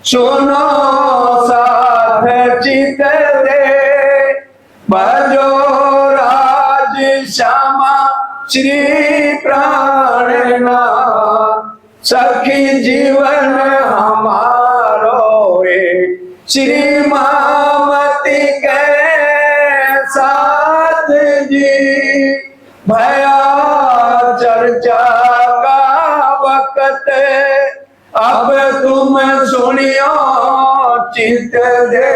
सुनो साथ चित दे भजो राज श्यामा श्री प्राणनाथ। सखी जीवन हमारो श्री मामती के साथ जी। भया चर्चा का वक्त अब तुम सुनियो चित दे।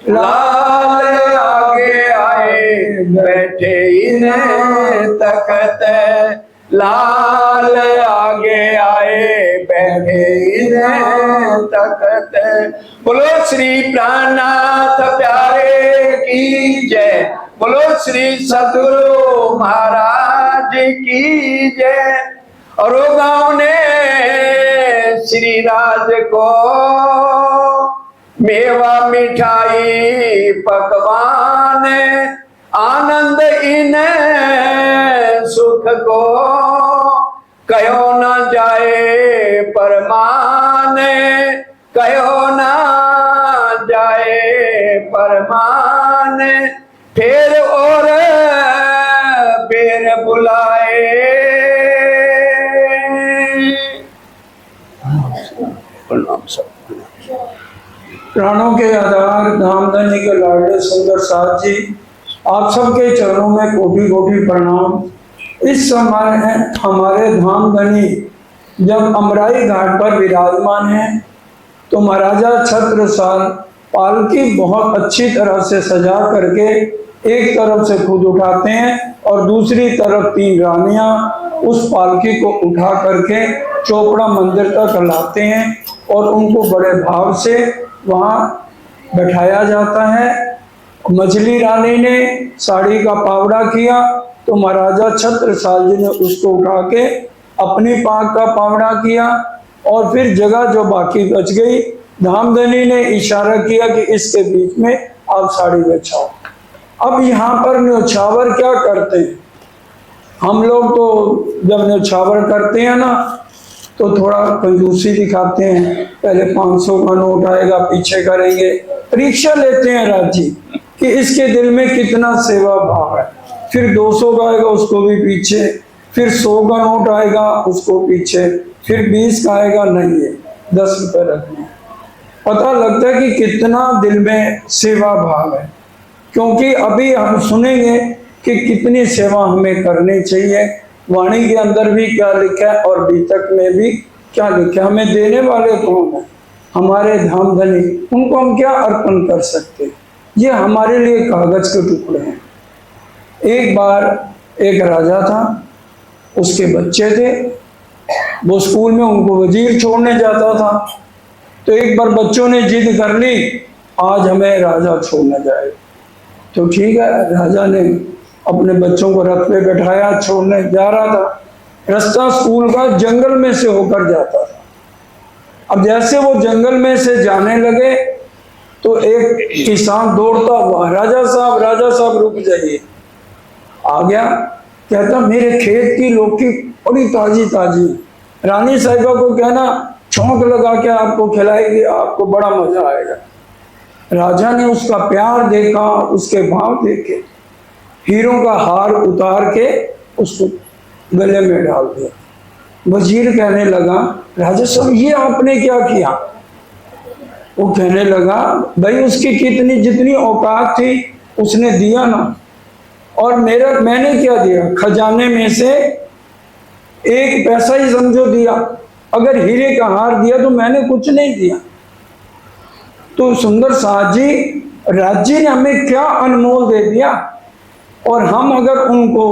लाल आगे आए बैठे इन्हें तकत। लाल आगे आए बैठे इन्हें तकत। बोलो श्री प्राणनाथ प्यारे की जय। बोलो श्री सद्गुरु महाराज की जय। और गांव ने श्री राज को मेवा मिठाई पकवान आनंद इन्हें सुख को कहो न जाए परमान। कहो न जाए परमान। फिर और फिर बुलाए। प्राणों के आधार धामधनी के लाडले सुंदर साथ जी, आप सबके चरणों में कोटि कोटि प्रणाम। इस समय हमारे धामधनी जब अमराई घाट पर विराजमान हैं तो महाराजा छत्रसाल पालकी बहुत अच्छी तरह से सजा करके एक तरफ से खुद उठाते हैं और दूसरी तरफ 3 रानियां उस पालकी को उठा करके चोपड़ा मंदिर तक लाते हैं और उनको बड़े भाव से वहाँ बैठाया जाता है। मछली रानी ने साड़ी का पावड़ा किया तो महाराजा छत्रसाल जी ने उसको उठा के अपनी पाग का पावड़ा किया और फिर जगह जो बाकी बच गई धामधनी ने इशारा किया कि इसके बीच में आप साड़ी बिछाओ। अब यहाँ पर न्योछावर क्या करते हैं, हम लोग तो जब न्योछावर करते हैं ना तो थोड़ा कंजूसी दिखाते हैं। पहले 500 का नोट आएगा, पीछे करेंगे, परीक्षा लेते हैं राज्य कि इसके दिल में कितना सेवा भाव है। फिर 200 का आएगा उसको भी पीछे, फिर 100 का नोट आएगा उसको पीछे, फिर 20 का आएगा नहीं है 10 रुपए रखने। पता लगता है कि कितना दिल में सेवा भाव है, क्योंकि अभी हम सुनेंगे कि कितनी सेवा हमें करनी चाहिए। वाणी के अंदर भी क्या लिखा है और बीतक में भी क्या लिखा है। हमें देने वाले कौन है, हमारे धामधनी, उनको हम क्या अर्पण कर सकते हैं। ये हमारे लिए कागज के टुकड़े हैं। एक बार एक राजा था, उसके बच्चे थे, वो स्कूल में उनको वजीर छोड़ने जाता था। तो एक बार बच्चों ने जिद कर ली आज हमें राजा छोड़ने जाए। तो ठीक है, राजा ने अपने बच्चों को रथ पे बैठाया, छोड़ने जा रहा था। रास्ता स्कूल का जंगल में से होकर जाता था। अब जैसे वो जंगल में से जाने लगे तो एक किसान दौड़ता हुआ राजा साहब रुक जाइए। आ गया, कहता मेरे खेत की लौकी बड़ी ताजी ताजी, रानी साहिबा को कहना छौंक लगा के आपको खिलाएगी, आपको बड़ा मजा आएगा। राजा ने उसका प्यार देखा, उसके भाव देखे, हीरों का हार उतार के उसको गले में डाल दिया। वजीर कहने लगा राजा साहब ये आपने क्या किया। वो कहने लगा भाई उसकी कितनी जितनी औकात थी उसने दिया ना, और मैंने क्या दिया, खजाने में से 1 पैसा ही समझो दिया। अगर हीरे का हार दिया तो मैंने कुछ नहीं दिया। तो सुंदर साथ जी, राज्य ने हमें क्या अनमोल दे दिया, और हम अगर उनको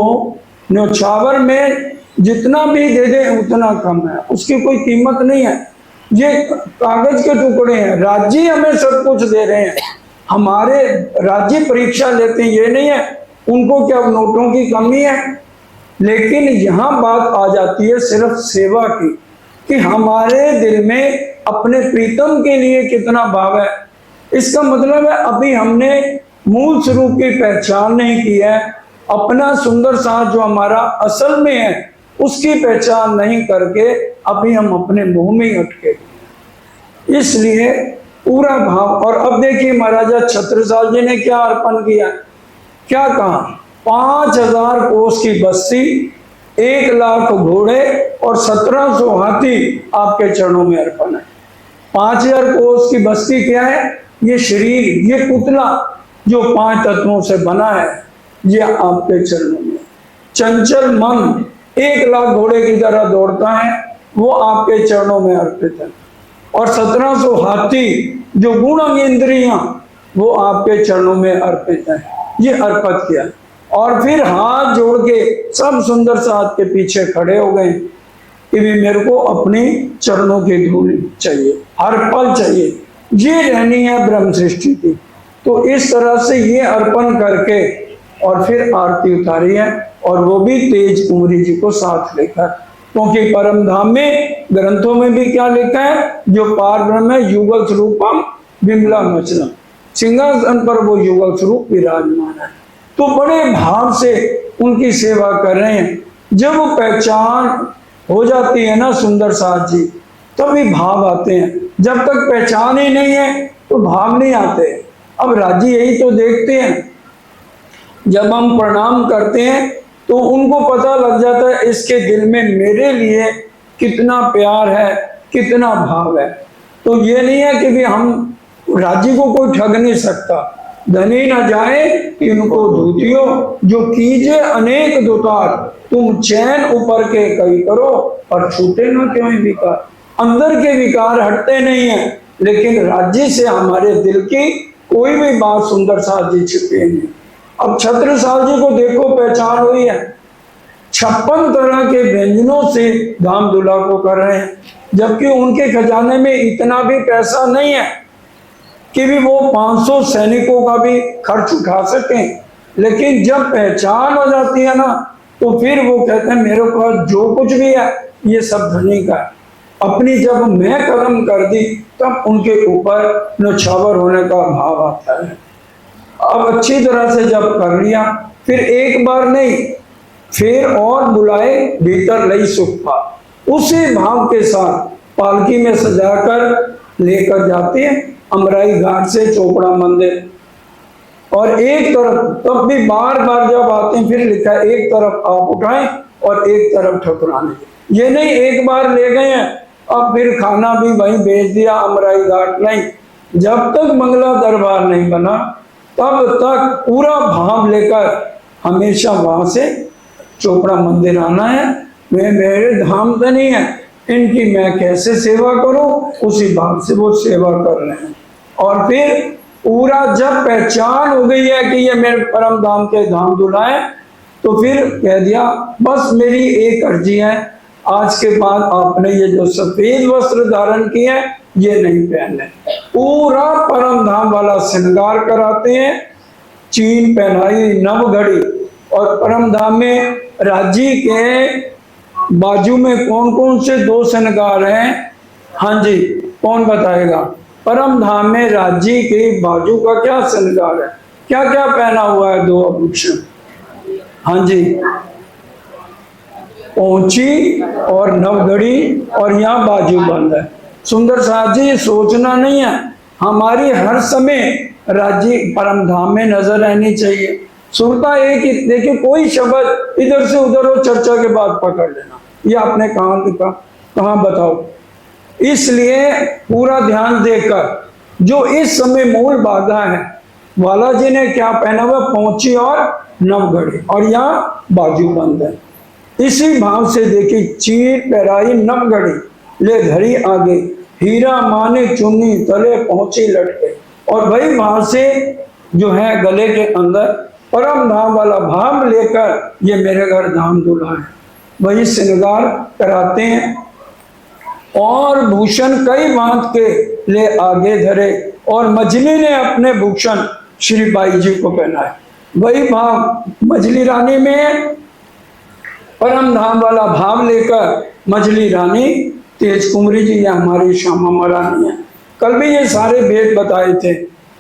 न्योछावर में जितना भी दे दें उतना कम है, उसकी कोई कीमत नहीं है। ये कागज के टुकड़े हैं, राज्य हमें सब कुछ दे रहे हैं, हमारे राज्य परीक्षा लेते हैं, ये नहीं है उनको क्या नोटों की कमी है। लेकिन यहाँ बात आ जाती है सिर्फ सेवा की, कि हमारे दिल में अपने प्रीतम के लिए कितना भाव है। इसका मतलब है अभी हमने मूल स्वरूप की पहचान नहीं की है, अपना सुंदर साथ जो हमारा असल में है उसकी पहचान नहीं करके अभी हम अपने मुंह में ही अटके। इसलिए पूरा भाव। और अब देखिए महाराजा छत्रसाल जी ने क्या अर्पण किया, क्या कहा, 5000 कोस की बस्ती, 1 लाख घोड़े और 1700 हाथी आपके चरणों में अर्पण है। 5000 कोस की बस्ती क्या है, ये शरीर, ये पुतला जो 5 तत्वों से बना है, ये आपके चरणों में। चंचल मन 1 लाख घोड़े की तरह दौड़ता है, वो आपके चरणों में अर्पित है। और 1700 हाथी जो गुण इंद्रियां, वो आपके चरणों में अर्पित है, ये अर्पित किया। और फिर हाथ जोड़ के सब सुंदर साथ के पीछे खड़े हो गए कि भी मेरे को अपनी चरणों की धूल चाहिए, हर पल चाहिए, ये रहनी है ब्रह्म सृष्टि की। तो इस तरह से ये अर्पण करके और फिर आरती उतारी है, और वो भी तेज कुंवरी जी को साथ लेकर, क्योंकि परम धाम में ग्रंथों में भी क्या लिखा है, जो पार ब्रह्म है युगल स्वरूपम विमला मचलम, सिंहासन पर वो युगल स्वरूप विराजमान है। तो बड़े भाव से उनकी सेवा कर रहे हैं। जब वो पहचान हो जाती है ना सुंदर साथ जी, तभी भाव आते हैं। जब तक पहचान ही नहीं है तो भाव नहीं आते। अब राजी यही तो देखते हैं, जब हम प्रणाम करते हैं तो उनको पता लग जाता है इसके दिल में मेरे लिए कितना प्यार है, कितना भाव है। तो ये नहीं है कि भी हम राजी को कोई ठग नहीं सकता। धनी न जाए इनको धूतियो, जो कीजे अनेक दुतार, तुम चैन ऊपर के कई करो और छूटे ना क्यों विकार। अंदर के विकार हटते नहीं है, लेकिन राज्य से हमारे दिल की कोई भी बात सुंदर साथ जी छिपी नहीं। अब छत्रसाल जी को देखो पहचान हुई है, 56 तरह के व्यंजनों से धाम धुला को कर रहे हैं, जबकि उनके खजाने में इतना भी पैसा नहीं है कि भी वो 500 सैनिकों का भी खर्च उठा सकें। लेकिन जब पहचान हो जाती है ना, तो फिर वो कहते हैं मेरे पास जो कुछ भी है ये सब धनी का है। अपनी जब मैं कदम कर दी, तब उनके ऊपर नौछावर होने का भाव आता है। अब अच्छी तरह से जब कर लिया, फिर एक बार नहीं, फिर और बुलाए भीतर लई सुख पा, उसी भाव के साथ पालकी में सजाकर लेकर जाते हैं अमराई घाट से चोपड़ा मंदिर। और एक तरफ, तब भी बार बार जब आते हैं फिर लिखा है एक तरफ आप उठाएं और एक तरफ ठकुराने। ये नहीं एक बार ले गए हैं अब फिर खाना भी वहीं भेज दिया अमराई घाट। नहीं, जब तक मंगला दरबार नहीं बना तब तक पूरा भाव लेकर हमेशा वहां से चोपड़ा मंदिर आना है। मैं मेरे धाम तो नहीं है, इनकी मैं कैसे सेवा करूं, उसी भाव से वो सेवा कर रहे हैं। और फिर पूरा जब पहचान हो गई है कि ये मेरे परम धाम के धाम धुलाए, तो फिर कह दिया बस मेरी एक अर्जी है, आज के बाद आपने ये जो सफेद वस्त्र धारण किए हैं ये नहीं पहनने। पूरा परम धाम वाला श्रृंगार कराते हैं, चीन पहनाई नव घड़ी। और परम धाम में राज्य के बाजू में कौन कौन से 2 श्रृंगार हैं? हाँ जी, कौन बताएगा? परम धाम में राज्य के बाजू का क्या श्रृंगार है, क्या क्या पहना हुआ है? 2 आभूषण। हाँ जी, पहुंची और नवघड़ी, और यहाँ बाजू बंद है। सुंदर साथ जी सोचना नहीं है, हमारी हर समय राज्य परम धाम में नजर रहनी चाहिए। सुरता एक ही, देखिए कोई शब्द इधर से उधर हो चर्चा के बाद पकड़ लेना, ये आपने कहाँ लिखा, कहाँ बताओ। इसलिए पूरा ध्यान देकर, जो इस समय मूल बाधा है, बालाजी ने क्या पहना हुआ? पहुंची और नवघड़ी, और यहाँ बाजू बंद है। इसी भाव से देखिए, चीर पैराई नवघड़ी ले धरी आगे, हीरा माने चुन्नी तले पहुंची लटके। और वही भाव से जो है गले के अंदर परम धाम वाला भाव लेकर ये मेरे घर धाम धुला है, वही श्रृंगार कराते हैं। और भूषण कई बात के ले आगे धरे, और मछली ने अपने भूषण श्री बाई जी को पहनाए। वही भाव मछली रानी में परम धाम वाला भाव लेकर मछली रानी तेज कुंवरी जी या हमारी श्यामा महारानी है। कल भी ये सारे भेद बताए थे।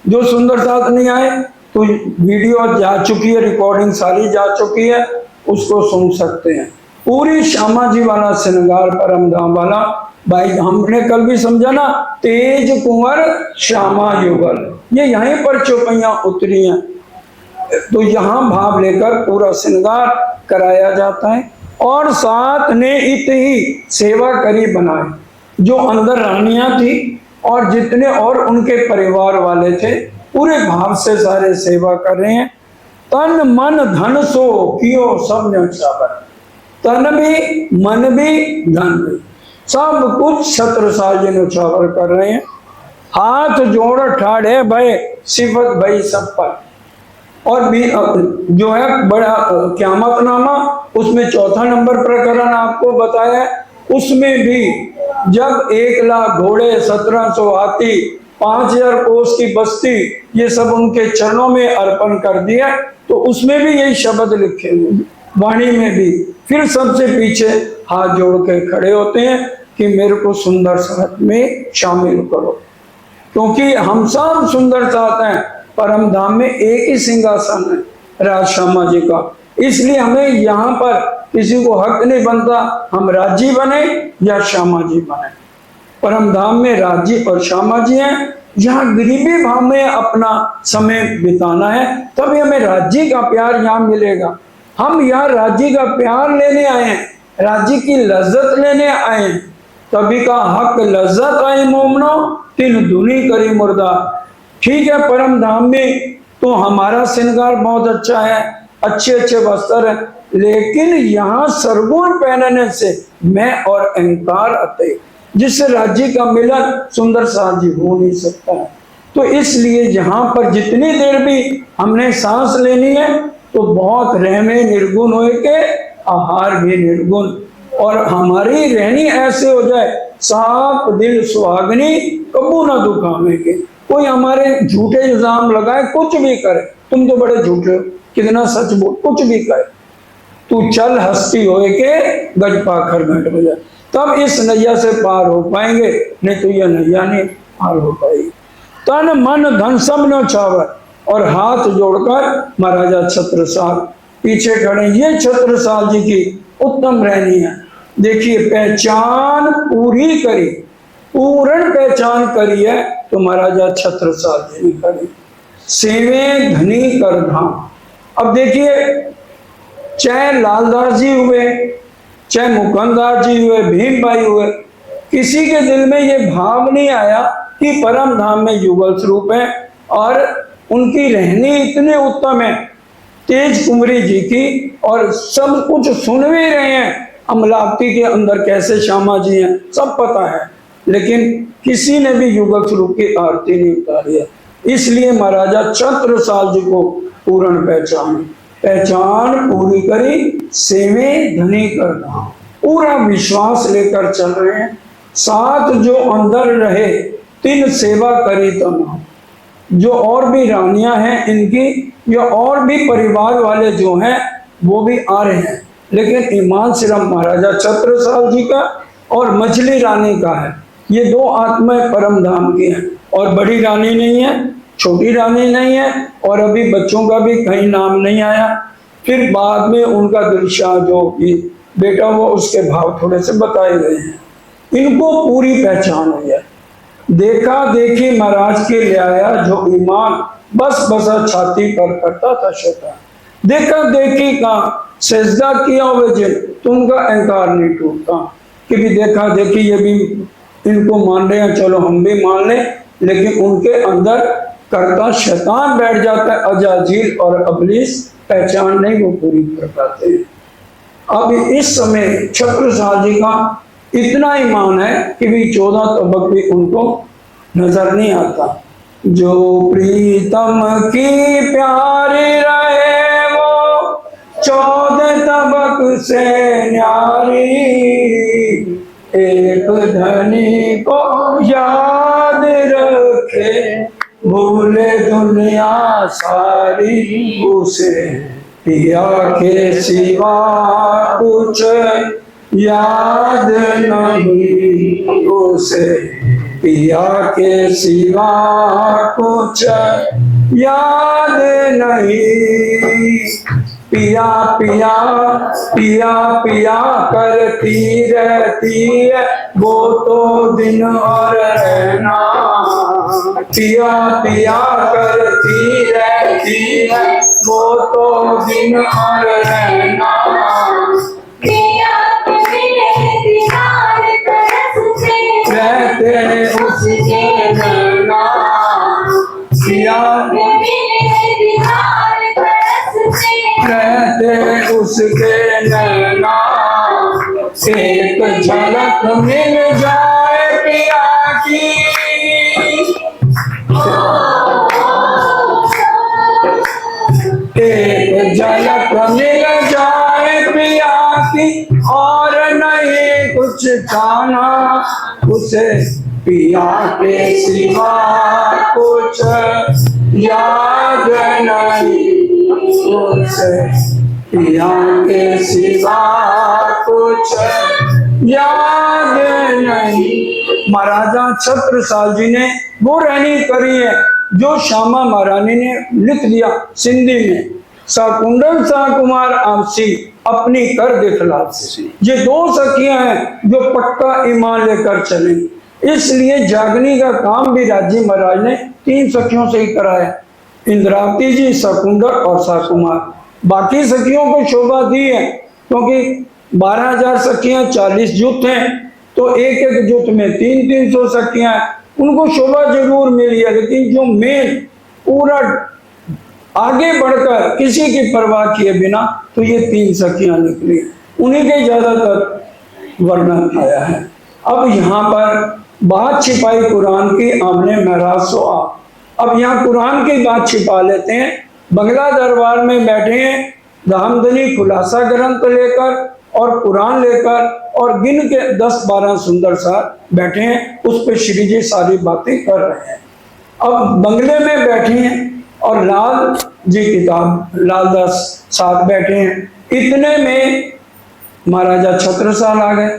जो सुंदर साथ नहीं आए तो वीडियो जा चुकी है, रिकॉर्डिंग सारी जा चुकी है, उसको सुन सकते हैं। पूरी श्यामा जी वाला श्रृंगार परम धाम वाला। भाई हमने कल भी समझा ना, तेज कुंवर श्यामा युगल, ये यहीं पर चौपैया उतरी हैं। तो यहाँ भाव लेकर पूरा श्रृंगार कराया जाता है। और साथ ने इतनी सेवा करी बनाए, जो अंदर रानियां थी और जितने और उनके परिवार वाले थे, पूरे भाव से सारे सेवा कर रहे हैं। तन मन धन सो कियो सब न्यौछावर, तन भी मन भी धन भी सब कुछ छत्रसाल जी न्यौछावर कर रहे हैं। हाथ जोड़ ठाड़े भय सिफत भई सब पर। और भी जो है बड़ा क़यामत नामा, उसमें 4 नंबर प्रकरण आपको बताया है। उसमें भी जब 1 लाख घोड़े, 1700 हाथी, 5000 कोस की बस्ती, ये सब उनके चरणों में अर्पण कर दिया, तो उसमें भी यही शब्द लिखे हुए, वाणी में भी। फिर सबसे पीछे हाथ जोड़ के खड़े होते हैं कि मेरे को सुंदर साथ में शामिल करो, क्योंकि हम सब सुंदर साथ हैं। परम धाम में एक ही सिंहासन है राज श्यामा जी का, इसलिए हमें यहाँ पर किसी को हक नहीं बनता हम राजी बने या श्यामा जी बने। परम धाम में राजी और श्यामा जी हैं। यहाँ गरीबी भाव में अपना समय बिताना है, तभी हमें राज्य का प्यार यहाँ मिलेगा। हम यहाँ राज्य का प्यार लेने आए हैं, राज्य की लज्जत लेने आए हैं। तभी का हक लज्जत आई मोमनो, तिन धुनी करी मुर्दा। ठीक है, परम धाम में तो हमारा श्रृंगार बहुत अच्छा है, अच्छे अच्छे वस्त्र है, लेकिन यहाँ सरगुण पहनने से मैं और अहंकार अतः, जिससे राज्य का मिलन सुंदर साथ जी हो नहीं सकता है। तो इसलिए यहाँ पर जितनी देर भी हमने सांस लेनी है, तो बहुत रहमे निर्गुण हो के आहार भी निर्गुण, और हमारी रहनी ऐसे हो जाए साफ दिल सुहागनी कबू ना दुखावेंगे। कोई हमारे झूठे इल्जाम लगाए, कुछ भी करे, तुम तो बड़े झूठे हो, कितना सच बोल, कुछ भी करे, तू चल हस्ती होए के गज पाखर घट हो जाए, तब इस नैया से पार हो पाएंगे, नहीं तो यह नैया नहीं पार हो पाएगी। तन मन धन सब न्यौछावर। और हाथ जोड़कर महाराजा छत्रसाल पीछे खड़े। ये छत्रसाल जी की उत्तम रहनी है। देखिए, पहचान पूरी करी, पूर्ण पहचान करी है तो महाराजा छत्रसाल जी ने करी। सेवे धनी कर धाम। अब देखिए, चाहे लालदास जी हुए, चाहे मुकुंददास जी हुए, भीम भाई हुए, किसी के दिल में ये भाव नहीं आया कि परम धाम में युगल स्वरूप है और उनकी रहनी इतनी उत्तम है तेज कुंवरी जी की, और सब कुछ सुन भी रहे हैं। अमलावती के अंदर कैसे श्यामा जी हैं सब पता है, लेकिन किसी ने भी युगल स्वरूप की आरती नहीं उतारी है। इसलिए महाराजा छत्रसाल जी को पूर्ण पहचान पूरी करी, सेवे धनी करना, पूरा विश्वास लेकर चल रहे हैं। साथ जो अंदर रहे तीन सेवा करी तमाम। जो और भी रानियां हैं इनकी, या और भी परिवार वाले जो हैं वो भी आ रहे हैं, लेकिन ईमान सिर्फ महाराजा छत्रसाल जी का और मछली रानी का है। ये दो आत्माएं परम धाम की हैं, और बड़ी रानी नहीं है, छोटी रानी नहीं है, और अभी बच्चों का भी कहीं नाम नहीं आया। फिर बाद में उनका दिलशाह जो भी बेटा वो उसके भाव थोड़े से बताए गए हैं। इनको पूरी पहचान हुई है। देखा देखी महाराज के ले आया जो ईमान, बस बसा छाती पर करता था शैतान। देखा देखी का सजदा किया हुए जिन, तो उनका अहंकार नहीं टूटता कि भी देखा देखी ये भी इनको मान रहे हैं, चलो हम भी मान लें, लेकिन उनके अंदर करता शैतान बैठ जाता है, अजाजील और अबलीस पहचान नहीं वो पूरी कर पाते हैं। अब इस समय छत्रसाल जी का इतना ईमान है कि भी 14 तबक भी उनको नजर नहीं आता। जो प्रीतम की प्यारी रहे वो 14 तबक से न्यारी, एक धनी को याद रखे भूले दुनिया सारी, उसे पिया के सिवा कुछ याद नहीं, उसे पिया के सिवा कुछ याद नहीं। पिया पिया पिया पिया करती रहती है वो तो दिन और रहना। पिया पिया करती रहती है वो तो दिन और रहना। पिया मिले दीदार तरसते रहते उसके नैना। पिया मिले दीदार तरसते रहते उसके नैना। एक झलक मिल जाए पिया की। एक झलक मिल जाए पिया की और नहीं कुछ खाना। उसे पिया के सिवा कुछ याद नहीं। उसे पिया के सिवा कुछ याद नहीं। महाराजा छत्रसाल जी ने वो रहनी करी है जो श्यामा महारानी ने लिख दिया सिंधी में। शाकुंडल शाकुमार आपसी अपनी कर दिखला से। ये दो सखियां हैं जो पक्का ईमान लेकर चले। इसलिए जागने का काम भी राजी महाराज ने 3 सखियों से ही कराया, इंद्रावती जी, शकुंडल और शाकुमार। बाकी सखियों को शोभा दी है क्योंकि 12,000 सखियां 40 जुट हैं, तो एक एक जुट में 300-300 सखियां हैं, उनको शोभा जरूर मिली है। लेकिन जो मेन पूरा आगे बढ़कर किसी की परवाह किए बिना तो ये 3 सखियां निकली, उन्हीं के ज्यादातर वर्णन आया है। अब यहाँ पर बात छिपाई कुरान की, हमने महराज सो आ। अब यहाँ कुरान की बात छिपा लेते हैं। बंगला दरबार में बैठे हैं, धामधनी खुलासा ग्रंथ लेकर और कुरान लेकर, और गिन के 10-12 सुंदर साथ बैठे हैं, उस पर श्री जी सारी बातें कर रहे हैं। अब बंगले में बैठे हैं और लाल जी किताब लालदास साथ बैठे हैं। इतने में महाराजा छत्रसाल आ गए।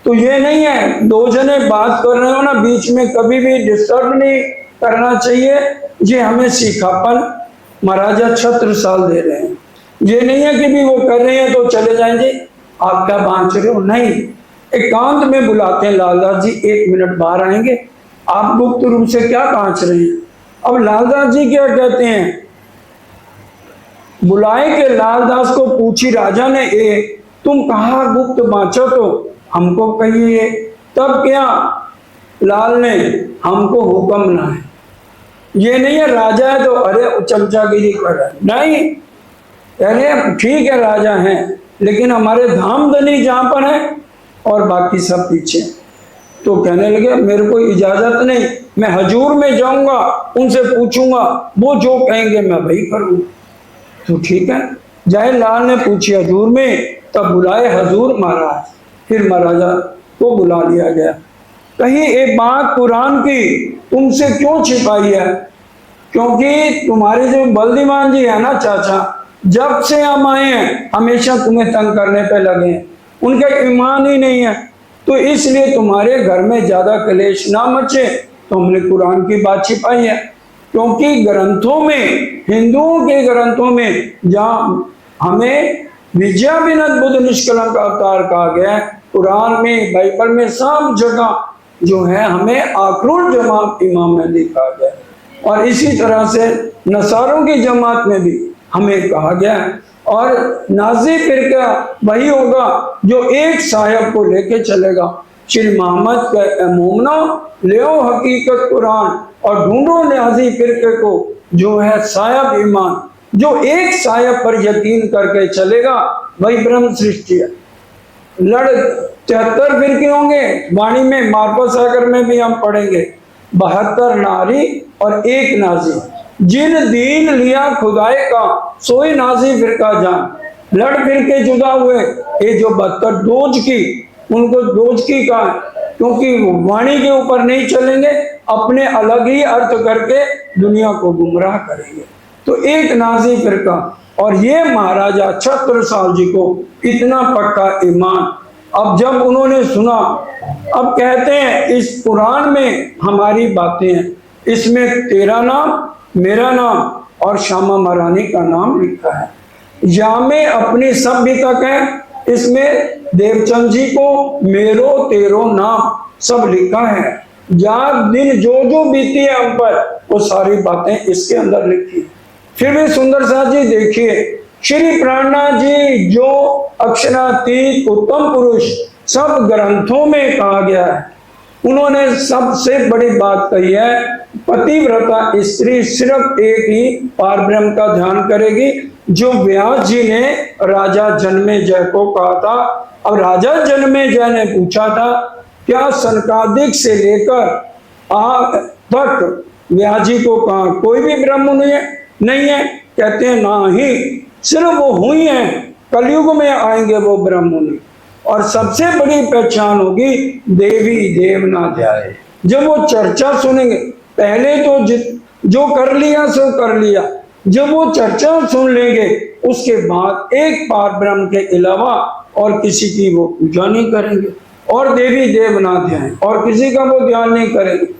तो ये नहीं है 2 जने बात कर रहे हो ना, बीच में कभी भी डिस्टर्ब नहीं करना चाहिए। ये हमें सीखापन महाराजा छत्रसाल दे रहे हैं। ये नहीं है कि भी वो कर रहे हैं तो चले जाएंगे, आप क्या बांच रहे हो, नहीं। एकांत में बुलाते हैं, लालदास जी 1 मिनट बाहर आएंगे, आप गुप्त रूप से क्या बांच रहे हैं। अब लालदास जी क्या कहते हैं, बुलाए के लालदास को पूछी राजा ने, तुम कहा गुप्त बांचो तो हमको कहिए। तब क्या लाल ने हमको हुक्म ना है। ये नहीं है राजा है तो अरे चमचागिरी कर रहा है, नहीं। अरे ठीक है राजा हैं, लेकिन हमारे धामधनी जहां पर है और बाकी सब पीछे। तो कहने लगे मेरे को इजाजत नहीं, मैं हजूर में जाऊंगा, उनसे पूछूंगा, वो जो कहेंगे मैं वही करूंगा। तो ठीक है, जाए लाल ने पूछी हजूर में, तब बुलाए हजूर महाराज। फिर महाराजा को बुला लिया गया। कहीं एक बात कुरान की तुमसे क्यों छिपाई है, क्योंकि तुम्हारे जो बल्दीवान जी है ना चाचा, जब से हम आए हैं हमेशा तुम्हें तंग करने पे लगे हैं, उनका ईमान ही नहीं है। तो इसलिए तुम्हारे घर में ज्यादा कलेश ना मचे, तो हमने कुरान की बात छिपाई है। क्योंकि ग्रंथों में, हिंदुओं के ग्रंथों में जहाँ हमें विजया विनत बुद्ध निष्कलंक अवतार कहा गया है, कुरान में, बाइबल में, सब जगह जो है हमें आखरुल जमात इमाम में लिखा गया है। और इसी तरह से नसारों की जमात में भी हमें कहा गया है। और नाजी फिरका वही होगा जो एक साहिब को लेके चलेगा। श्री मोहम्मद के मोमनो ले हकीकत कुरान और ढूंढो नाजी फिरके को, जो है साहिब ईमान, जो एक साहिब पर यकीन करके चलेगा वही ब्रह्म सृष्टि है। 73 फिरके होंगे वाणी में, मार्को सागर में भी हम पढ़ेंगे, 72 नारी और 1 नाजी। जिन दीन लिया खुदाए का सोई नाजी फिरका जान। लड़ फिर के जुदा हुए, ये जो 72 डोज की, उनको डोज की कहा, क्योंकि वाणी के ऊपर नहीं चलेंगे, अपने अलग ही अर्थ करके दुनिया को गुमराह करेंगे। तो एक नाजी फिरका, और ये महाराजा छत्रसाल जी को इतना पक्का ईमान। अब जब उन्होंने सुना, अब कहते हैं इस कुरान में हमारी बातें हैं, इसमें तेरा नाम, मेरा नाम और श्यामा महारानी का नाम लिखा है। या में अपनी सभ्य तक है, इसमें देवचंद जी को मेरो तेरो नाम सब लिखा है। रात दिन जो जो बीती है हम पर, वो सारी बातें इसके अंदर लिखी। फिर भी सुंदर साथ जी देखिए, श्री प्राणनाथ जी जो अक्षरातीत उत्तम पुरुष सब ग्रंथों में कहा गया है, उन्होंने सबसे बड़ी बात कही है, पतिव्रता स्त्री सिर्फ एक ही पारब्रह्म का ध्यान करेगी, जो व्यास जी ने राजा जन्मेजय को कहा था। अब राजा जन्मेजय ने पूछा था, क्या सनकादिक से लेकर आज तक व्यास जी को कहा कोई भी ब्रह्म नहीं है? कहते हैं ना ही, सिर्फ वो हुई है, कलयुग में आएंगे वो ब्रह्म। और सबसे बड़ी पहचान होगी देवी देव ना ध्याए। जब वो चर्चा सुनेंगे, पहले तो जो कर लिया सो कर लिया, जब वो चर्चा सुन लेंगे उसके बाद एक पार ब्रह्म के अलावा और किसी की वो पूजा नहीं करेंगे, और देवी देव ना ध्याए, और किसी का वो ध्यान नहीं करेंगे।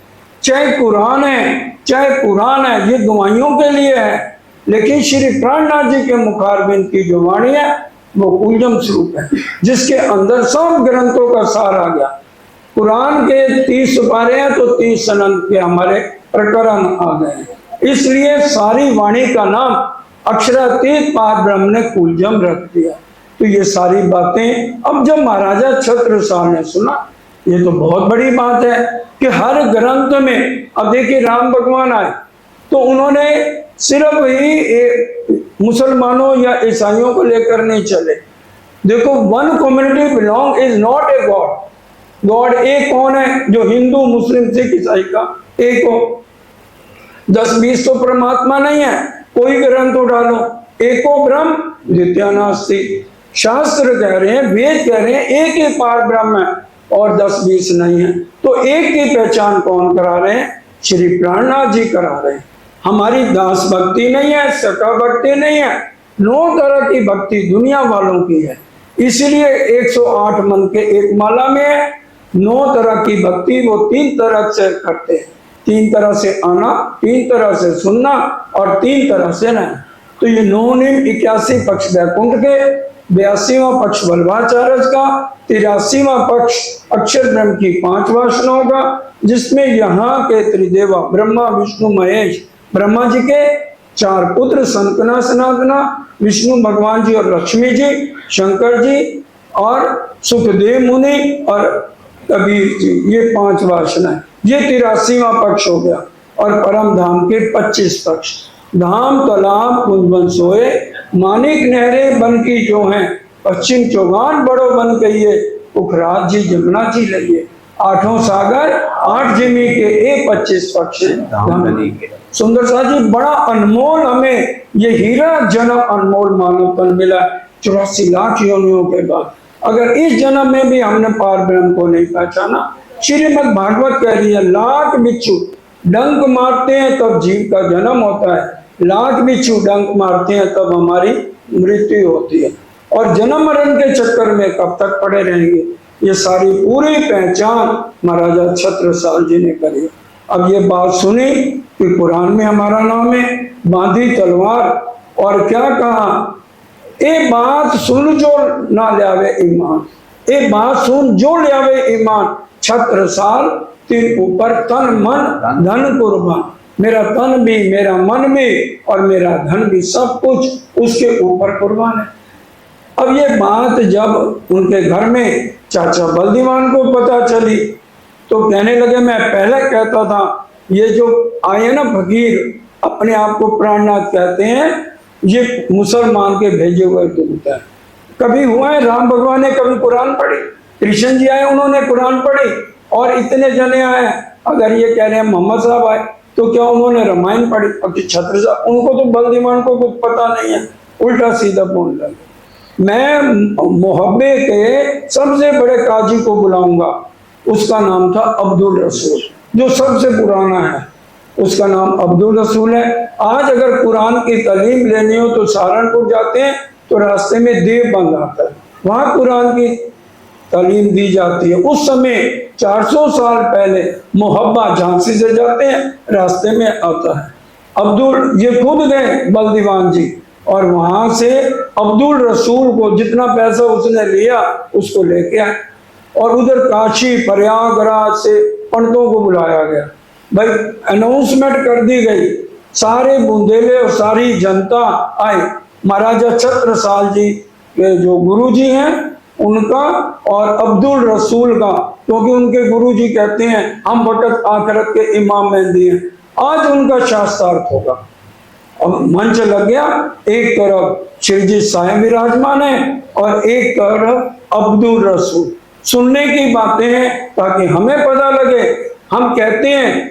चाहे कुरान है, चाहे कुरान है, ये गवाहियों के लिए है, लेकिन श्री प्राणनाथ जी के मुखारबिंद की जो वाणी है वो कुलजम स्वरूप है, जिसके अंदर सब ग्रंथों का सार आ गया। कुरान के 30 सुपारे हैं तो 30 सनन के हमारे प्रकरण आ गए। इसलिए सारी वाणी का नाम अक्षरातीत पार ब्रह्म ने कुलजम रख दिया। तो ये सारी बातें अब जब महाराजा छत्रसाल ने सुना, ये तो बहुत बड़ी बात है कि हर ग्रंथ में, अब देखिए राम भगवान आए तो उन्होंने सिर्फ ही मुसलमानों या ईसाइयों को लेकर नहीं चले। देखो, one community belong is not a god. God एक कौन है? जो हिंदू मुस्लिम सिख ईसाई का एक हो। 10-20 तो परमात्मा नहीं है, कोई ग्रंथ उठा लो, एको ब्रह्म द्वितीय नास्ति। शास्त्र कह रहे हैं, वेद कह रहे हैं एक ही पार ब्रह्म है और 10-20 नहीं है। तो एक की पहचान कौन करा रहे हैं? श्री प्राणनाथ जी करा रहे हैं। हमारी दास भक्ति नहीं है, सका भक्ति नहीं है, 9 तरह की भक्ति दुनिया वालों की है। इसलिए 108 मन के एक माला में है। 9 तरह की भक्ति वो 3 तरह से करते हैं, 3 तरह से आना, 3 तरह से सुनना और 3 तरह से रहना। तो ये 9 नियम 81 पक्ष वैकुंठ के, 82वां पक्ष वल्लभाचार्य का, 83वां पक्ष अक्षर ब्रह्म की 5 वासनाओं का, जिसमें यहाँ के त्रिदेवा ब्रह्मा विष्णु महेश, ब्रह्मा जी के 4 पुत्र सनकना सनातना, विष्णु भगवान जी और लक्ष्मी जी, शंकर जी और सुखदेव मुनि और कबीर जी, ये 5 वासनाएं। ये 83वां पक्ष हो गया। और परम धाम के 25 पक्ष, धाम तालाब कुंजवन सोए, मानिक नहरे बन की जो हैं, पश्चिम चौगान बड़ो बन कहिए, पुखराज जी जमुना जी लइए। 8 सागर 8 जिमी के, ये 25 पक्ष धाम नदी के। सुंदर साथ जी, बड़ा अनमोल हमें ये हीरा जन्म अनमोल मानवपन मिला 84 लाख योनियों के बाद। अगर इस जन्म में भी हमने पार ब्रह्म को नहीं पहचाना, श्रीमद् भागवत कह रही है, लाख बिच्छू डंक मारते हैं तब जीव का जन्म होता है, लाख बिच्छू डंक मारते हैं तब हमारी मृत्यु होती है, और जन्म मरण के चक्कर में कब तक पड़े रहेंगे। ये सारी पूरी पहचान महाराजा छत्रसाल जी ने करी। अब ये बात सुनी कि कुरान में हमारा नाम है, बांधी तलवार, और क्या कहा, ए बात सुन जो ना ल्यावे ईमान, ए बात सुन जो ल्यावे ईमान, छत्रसाल तेरे ऊपर तन मन धन कुर्बान। मेरा तन भी, मेरा मन भी और मेरा धन भी, सब कुछ उसके ऊपर कुर्बान है। अब ये बात जब उनके घर में चाचा बलदीवान को पता चली तो कहने लगे, मैं पहले कहता था ये जो आए ना फकीर, अपने आप को प्राणनाथ कहते हैं, ये मुसलमान के भेजे हुए दूत है। कभी हुआ है राम भगवान ने कभी कुरान पढ़ी? कृष्ण जी आए, उन्होंने कुरान पढ़ी, और इतने जने आए, अगर ये कह रहे हैं मोहम्मद साहब आए तो क्या उन्होंने रामायण पढ़ी? अब छत्रसाल, उनको तो बलदीवान को कुछ पता नहीं है, उल्टा सीधा बोल लगे। मैं मोहब्बे के सबसे बड़े काजी को बुलाऊंगा, उसका नाम था अब्दुल रसूल, जो सबसे पुराना है, उसका नाम अब्दुल रसूल है। आज अगर कुरान की तालीम लेनी हो तो सहारनपुर जाते हैं तो रास्ते में देवबंद आता है, वहाँ कुरान की तालीम दी जाती है। उस समय 400 साल पहले मोहब्बा झांसी से जाते हैं, रास्ते में आता है। अब्दुल ये खुद गए बलदीवान जी, और वहां से अब्दुल रसूल को जितना पैसा उसने लिया उसको लेके आए और उधर काशी प्रयागराज से पंडितों को बुलाया गया। भाई अनाउंसमेंट कर दी गई, सारे बुंदेले और सारी जनता आए। महाराजा छत्रसाल जी के जो गुरुजी हैं उनका और अब्दुल रसूल का, क्योंकि उनके गुरुजी कहते हैं हम वक्त आखिरत के इमाम मेहदी हैं, आज उनका शास्त्रार्थ होगा। अब मंच लग गया, एक तरफ श्रीजी साईं विराजमान है और एक तरफ अब्दुल रसूल। सुनने की बातें हैं ताकि हमें पता लगे। हम कहते हैं,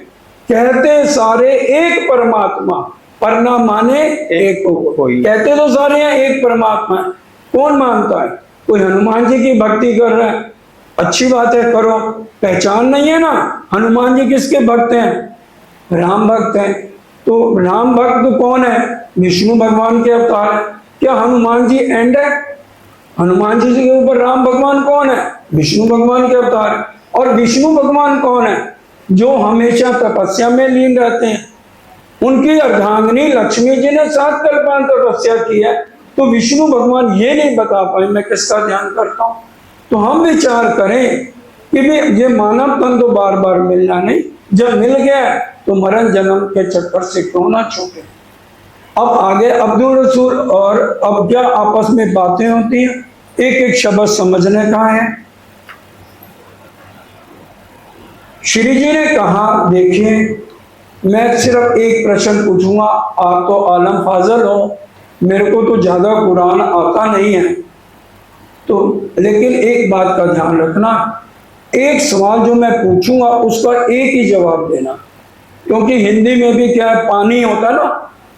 कहते सारे एक परमात्मा, पर ना माने एक कोई। कहते तो सारे हैं एक परमात्मा है, कौन मानता है? कोई हनुमान जी की भक्ति कर रहा है, अच्छी बात है, करो। पहचान नहीं है ना, हनुमान जी किसके भक्त हैं? राम भक्त हैं। तो राम भक्त कौन है? विष्णु भगवान के अवतार है। क्या हनुमान जी एंड है? हनुमान जी के ऊपर राम भगवान कौन है? विष्णु भगवान के अवतार है। और विष्णु भगवान कौन है? जो हमेशा तपस्या में लीन रहते हैं। उनकी अर्धांगिनी लक्ष्मी जी ने 7 कल्पांत तपस्या की है, तो विष्णु भगवान ये नहीं बता पाए मैं किसका ध्यान करता हूं। तो हम विचार करें कि भी ये मानव तन तो बार बार मिलना नहीं, जब मिल गया तो मरण जन्म के चक्कर से क्यों ना छूटे। अब आगे अब्दुल रसूल और अब क्या आपस में बातें होती हैं, एक एक शब्द समझने का है। श्री जी ने कहा, देखिए मैं सिर्फ एक प्रश्न पूछूंगा, आप तो आलम फाजल हो, मेरे को तो ज्यादा कुरान आता नहीं है, तो लेकिन एक बात का ध्यान रखना, एक सवाल जो मैं पूछूंगा उसका एक ही जवाब देना। क्योंकि हिंदी में भी क्या है, पानी होता है ना,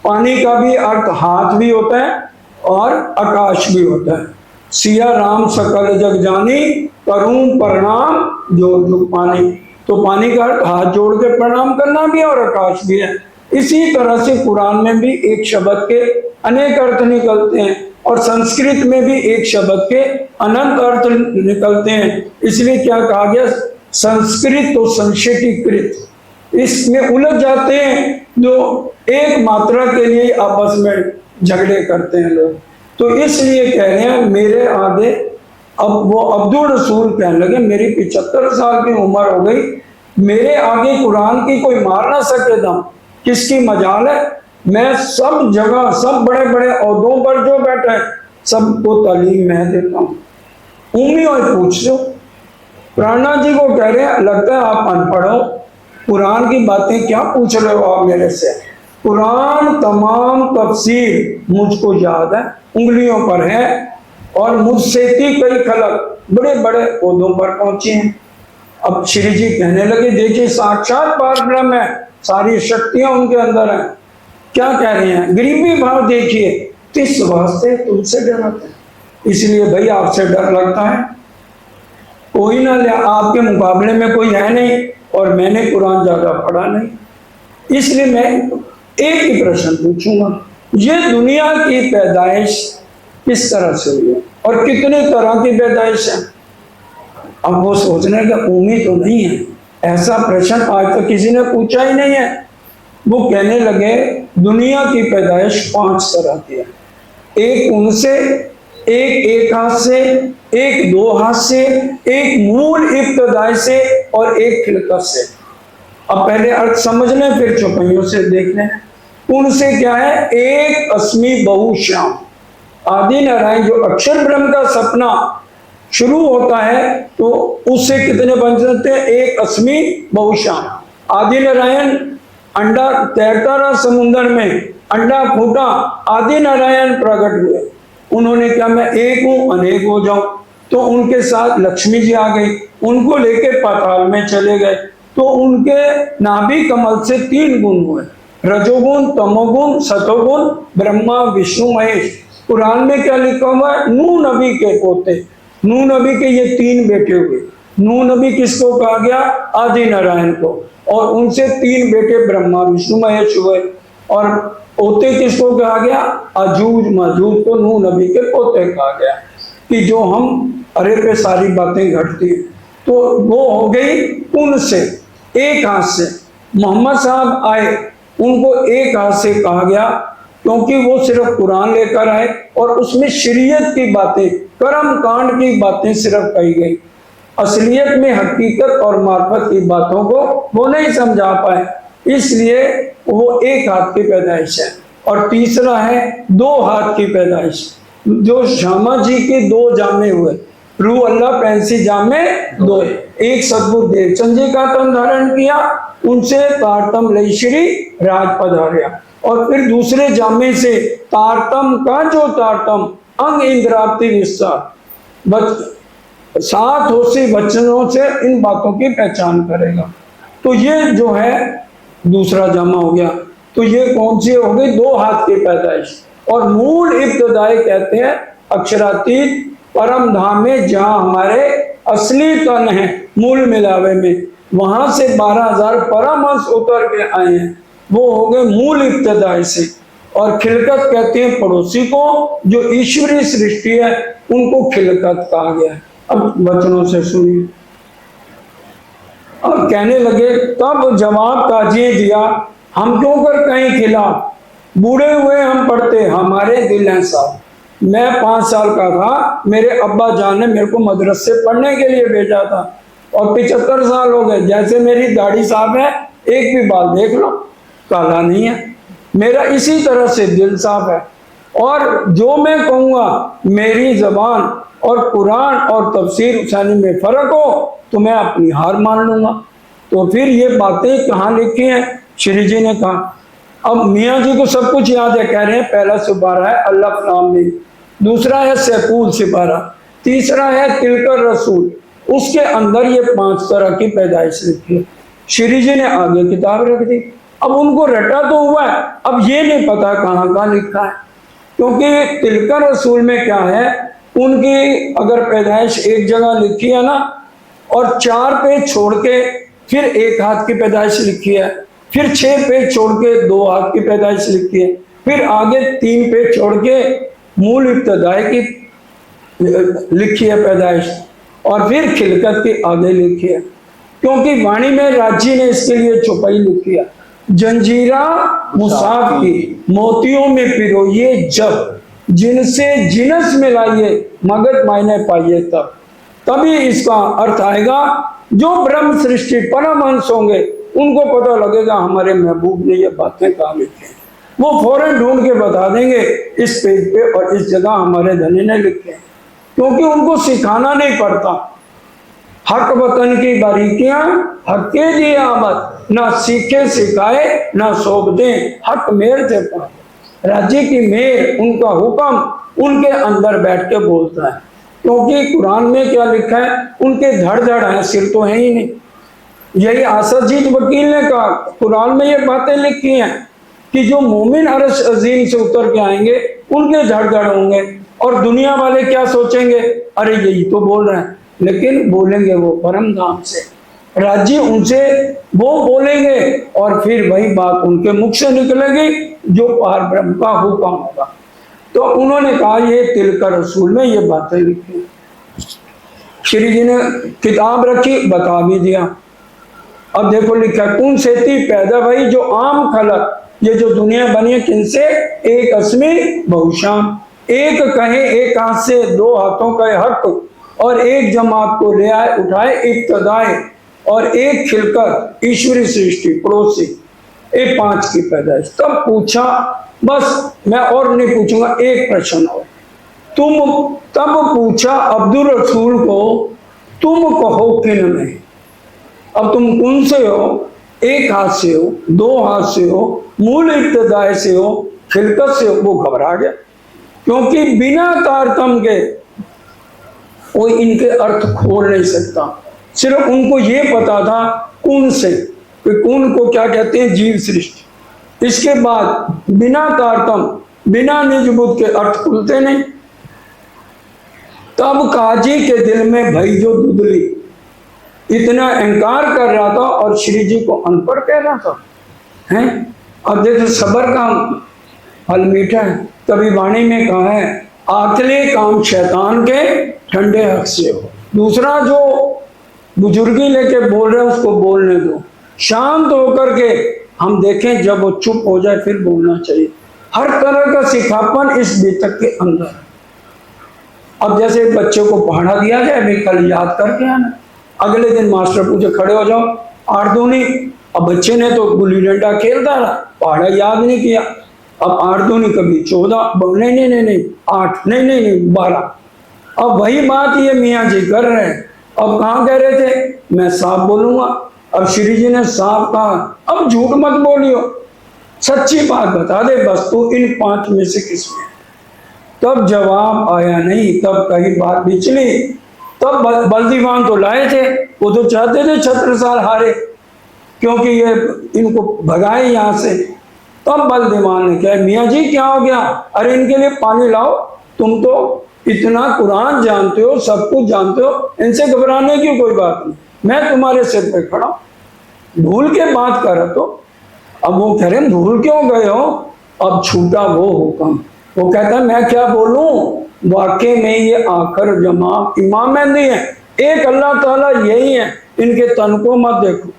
पानी का भी अर्थ हाथ भी होता है और आकाश भी होता है। सिया राम सकल जग जानी, करूं प्रणाम जोड़ जुग पानी। तो पानी का अर्थ हाथ जोड़ के प्रणाम करना भी और आकाश भी है। इसी तरह से कुरान में भी एक शब्द के अनेक अर्थ निकलते हैं और संस्कृत में भी एक शब्द के अनंत अर्थ निकलते हैं। इसलिए क्या कहा गया, संस्कृत तो संक्षेपीकृत, इसमें उलझ जाते हैं जो एक मात्रा के लिए आपस में झगड़े करते हैं लोग। तो इसलिए कह रहे हैं मेरे आगे, अब वो अब्दुल रसूल कहने लगे मेरी 75 साल की उम्र हो गई, मेरे आगे कुरान की कोई मार ना सके दम, किसकी मजाल है। मैं सब जगह सब बड़े बड़े ओहदों पर जो बैठे हैं सबको तालीम मैं देता हूँ। उम्मी और पूछ लो। प्राणनाथ जी को कह रहे हैं लगता है आप अनपढ़ हो, कुरान की बातें क्या पूछ रहे हो आप मेरे से। कुरान तमाम तफसीर मुझको याद है, उंगलियों पर है और मुझसे कई खलक बड़े बड़े ओहदों पर पहुंचे हैं। अब श्री जी कहने लगे देखिए साक्षात पारब्रह्म है, सारी शक्तियां उनके अंदर हैं। क्या कह रहे हैं, गरीबी भाव देखिए, किस वास्ते तुमसे डरते हैं, इसलिए भाई आपसे डर लगता है। कोई ना ले, आपके मुकाबले में कोई है नहीं और मैंने कुरान ज्यादा पढ़ा नहीं, इसलिए मैं एक ही प्रश्न पूछूंगा, ये दुनिया की पैदाइश किस तरह से हुई है और कितने तरह की पैदाइश है। अब वो सोचने का उम्मीद तो नहीं है, ऐसा प्रश्न आज तक किसी ने पूछा ही नहीं है। वो कहने लगे दुनिया की पैदाइश 5 तरह की है, एक उनसे, एक हाथ से, एक 2 हाथ से, एक मूल इब्तदाई से और एक खिलकत से। अब पहले अर्थ समझ लें फिर चौपाइयों से देख लें। उनसे क्या है, एक अस्मि बहुश्याम, आदि नारायण जो अक्षर ब्रह्म का सपना शुरू होता है तो उससे कितने बन सकते हैं, एक अस्मि बहुश्याम। आदि नारायण अंडा तैरता रहा समुद्र में, अंडा फूटा, आदि नारायण प्रकट हुए, उन्होंने क्या मैं एक हूं अनेक हो जाऊं, तो उनके साथ लक्ष्मी जी आ गई, उनको लेके पाताल में चले गए, तो उनके नाभि कमल से 3 गुण हुए, रजोगुण, तमोगुण, सतोगुण, ब्रह्मा विष्णु महेश। कुरान में क्या लिखा हुआ है, नूह नबी के पोते, नूह नबी के ये 3 बेटे हुए। नूह नबी किसको कहा गया, आदि नारायण को, और उनसे 3 बेटे ब्रह्मा विष्णु महेश हुए, और पोते किसको कहा गया, अजूज मजूज को नूह नबी के पोते कहा गया। कि जो हम अरे पे सारी बातें घटती है, तो वो हो गई उनसे, एक हाथ से। मोहम्मद साहब आए, उनको एक हाथ से कहा गया क्योंकि वो सिर्फ कुरान लेकर आए और उसमें शरीयत की बातें, कर्म कांड की बातें सिर्फ कही गई। असलियत में हकीकत और मार्फत की बातों को वो नहीं समझा पाए, इसलिए वो एक हाथ की पैदाइश है। और तीसरा है दो हाथ की पैदाइश, जो श्यामा जी के दो जामे हुए, रू अल्लाह पैंसी जामे दो, एक सदगुरु देवचंद जी का तन धारण किया, उनसे तारतम लई श्री राज पधारिया, और फिर दूसरे जामे से तारतम का जो तारतम अंग इंद्रावती विस्तार, 7 होशी वचनों से इन बातों की पहचान करेगा। तो ये जो है दूसरा जामा हो गया। तो ये कौन सी हो गई? 2 हाथ की पैदाइश। और मूल इब्तदाई कहते हैं अक्षरातीत परम धाम में, जहां हमारे असली तन है मूल मिलावे में, वहां से 12,000 परमहंस उतर के आए हैं, वो हो गए मूल इब्तदाई से। और खिलकत कहते हैं पड़ोसी को, जो ईश्वरीय सृष्टि है उनको खिलकत कहा गया है। अब वचनों से सुनिए। अब कहने लगे, तब जवाब काजी दिया, हम क्यों कर कहीं खिलाफ, बूढ़े हुए हम पढ़ते, हमारे दिल हैं साफ। मैं 5 साल का था, मेरे अब्बा जान ने मेरे को मदरसे पढ़ने के लिए भेजा था, और 75 साल हो गए, जैसे मेरी दाढ़ी साफ है, एक भी बाल देख लो काला नहीं है। मेरा इसी तरह से दिल साफ है, और जो मैं कहूँगा मेरी जबान और कुरान और तफसीर हुसैनी में फर्क हो तो मैं अपनी हार मान लूंगा। तो फिर ये बातें कहाँ लिखी हैं? श्री जी ने कहा। अब मियाँ जी को सब कुछ याद है, कह रहे हैं पहला सिपारा है अल्लाह नाम में, दूसरा है सैकूल सिपारा, तीसरा है तिलकर रसूल, उसके अंदर ये 5 तरह की पैदाइश लिखी है। श्री जी ने आगे किताब रख दी। अब उनको रटा तो हुआ है, अब ये नहीं पता कहाँ कहाँ लिखा है, क्योंकि तिलकर रसूल में क्या है, उनकी अगर पैदाइश एक जगह लिखी है ना, और 4 पेज छोड़ के फिर 1 हाथ की पैदाइश लिखी है, फिर 6 पेज छोड़ के 2 हाथ की पैदाइश लिखी है, फिर आगे 3 पेज छोड़ के मूल इब्तदाई की लिखी है पैदाइश, और फिर खिलकत की आगे लिखी है। क्योंकि वाणी में राजी ने इसके लिए चौपाई लिखी है, जंजीरा मुसाफ की मोतियों में पिरोइए जब, जिनसे जिनस मिलाइए मगध मायने पाइए तब। तभी इसका अर्थ आएगा, जो ब्रह्म सृष्टि परमहंस होंगे उनको पता लगेगा हमारे महबूब ने ये बातें कहा लिखी, वो फौरन ढूंढ के बता देंगे इस पेज पे और इस जगह हमारे धनी ने लिखे, क्योंकि उनको सिखाना नहीं पड़ता। हक वतन की बारीकियां हक के लिए आमद, ना सीखे सिखाए ना सौंप दें, हक मेर से पाए। राज्य की मेर, उनका हुक्म उनके अंदर बैठ के बोलता है, क्योंकि कुरान में क्या लिखा है, उनके धड़ धड़ है, सिर तो है ही नहीं। यही आसदजीत वकील ने कहा, कुरान में ये बातें लिखी हैं कि जो मोमिन अरश अजीम से उतर के आएंगे उनके धड़ धड़ होंगे, और दुनिया वाले क्या सोचेंगे, अरे यही तो बोल रहे हैं, लेकिन बोलेंगे वो परम धाम से। राज्य उनसे वो बोलेंगे और फिर वही बात उनके मुख से निकलेगी जो पार ब्रह्म का हुक्म होगा। तो उन्होंने कहा ये तिलकर रसूल में ये बातें लिखी। श्री जी ने किताब रखी, बता भी दिया। अब देखो लिखा, कौन सेती पैदा भाई जो आम खलक, ये जो दुनिया बनी है किनसे, एक अस्मी बहुशाम, एक कहे एक हाथ से 2 हाथों का हक, और एक जमात को ले आए उठाए इब्तदाए, और एक खिलकर ईश्वरी सृष्टि पड़ोसी, ये 5 की पैदाइश। तब पूछा, बस मैं और नहीं पूछूंगा, एक प्रश्न और, तब पूछा अब्दुल रसूल को, तुम कहो किन में, अब तुम कौन से हो, एक हाथ से हो, 2 हाथ से हो, मूल इब्तदाई से हो, खिलकत से हो। वो घबरा गया, क्योंकि बिना तारतम के कोई इनके अर्थ खोल नहीं सकता। सिर्फ उनको ये पता था कौन से, कि कौन को क्या कहते हैं, जीव सृष्टि। इसके बाद बिना तारतम बिना निजबुद्ध के अर्थ खुलते नहीं। तब काजी के दिल में भई जो दुदली, इतना अहंकार कर रहा था और श्री जी को अनपढ़ कह रहा था, हैं? अब देखो सबर का फल मीठा है। तभी वाणी में कहा है, आखिरी काम शैतान के ठंडे हक से हो। दूसरा जो बुजुर्गी लेके बोल रहे हैं उसको बोलने दो, शांत होकर के हम देखें, जब वो चुप हो जाए फिर बोलना चाहिए। हर तरह का सिखापन इस बीतक के अंदर। अब जैसे बच्चों को पढ़ा दिया जाए, भाई कल याद करके आना, अगले दिन मास्टर पूछे खड़े हो जाओ, 8 दूनी। अब बच्चे ने तो गुल्ली डंडा खेलता रहा, पढ़ा याद नहीं किया। अब 8 दूनी कभी 14, नहीं 8, नहीं 12। अब वही बात ये मियाँ जी कर रहे हैं। अब कहाँ कह रहे थे, मैं साफ बोलूंगा। अब श्री जी ने साफ कहा, अब झूठ मत बोलियो, सच्ची बात बता दे बस, तू इन 5 में से किसमें। तब जवाब आया नहीं, तब कई बात भी चली। तब बलदीवान तो लाए थे, वो तो चाहते थे छत्रसाल हारे, क्योंकि ये इनको भगाए यहाँ से। तब बलदीवान ने कहा, मियाँ जी क्या हो गया, अरे इनके लिए पानी लाओ, तुम तो इतना कुरान जानते हो, सब कुछ जानते हो, इनसे घबराने की कोई बात नहीं, मैं तुम्हारे सिर पे खड़ा। भूल के बात कर तो। अब वो कह रहे भूल क्यों गए हो, अब छूटा वो हुक्म। वो कहता है मैं क्या बोलूं, वाकई में ये आखिर जमा इमाम मेहंदी है, एक अल्लाह ताला यही है, इनके तन को मत देखो,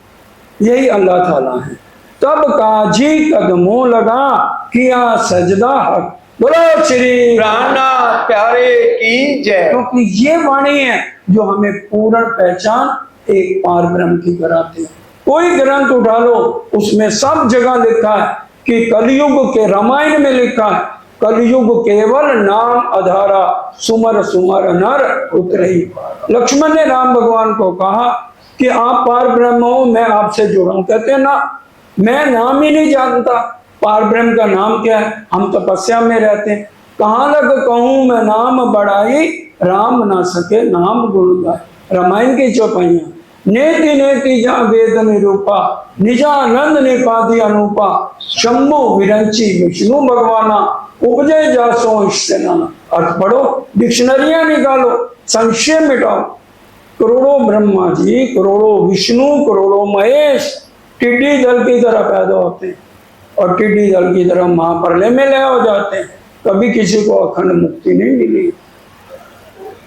यही अल्लाह ताला है। तब काजी कदमों लगा, किया सजदा हक। बोलो श्री प्राणा प्यारे की जय। क्योंकि ये वाणी है जो हमें पूर्ण पहचान एक पार ब्रह्म की कराती है। कोई ग्रंथ उठा लो, उसमें सब जगह लिखा है कि कलयुग के रामायण में लिखा है, कलयुग केवल नाम आधारा, सुमर सुमर नर उतरही। लक्ष्मण ने राम भगवान को कहा कि आप पार ब्रह्म हो, मैं आपसे जुड़ा हूं। कहते हैं ना, मैं नाम ही नहीं जानता, पार ब्रह्म का नाम क्या है, हम तपस्या में रहते हैं। कहाँ लग कहूं मैं नाम बढ़ाई, राम ना सके नाम गुण गाए। रामायण की चौपाइयां। नेति नेति जा वेद निरूपा, निजानंद ने पादी अनुपा, शंभु विरंची विष्णु भगवाना, उपजय जासो इष्टनाना। अर्थ पढ़ो, डिक्शनरियां निकालो, संशय मिटाओ। करोड़ों ब्रह्मा जी, करोड़ों विष्णु, करोड़ों महेश टिड्डी दल की तरह पैदा होते हैं और टिड्डी दल की तरह महाप्रलय में लय हो जाते हैं। कभी किसी को अखंड मुक्ति नहीं मिली।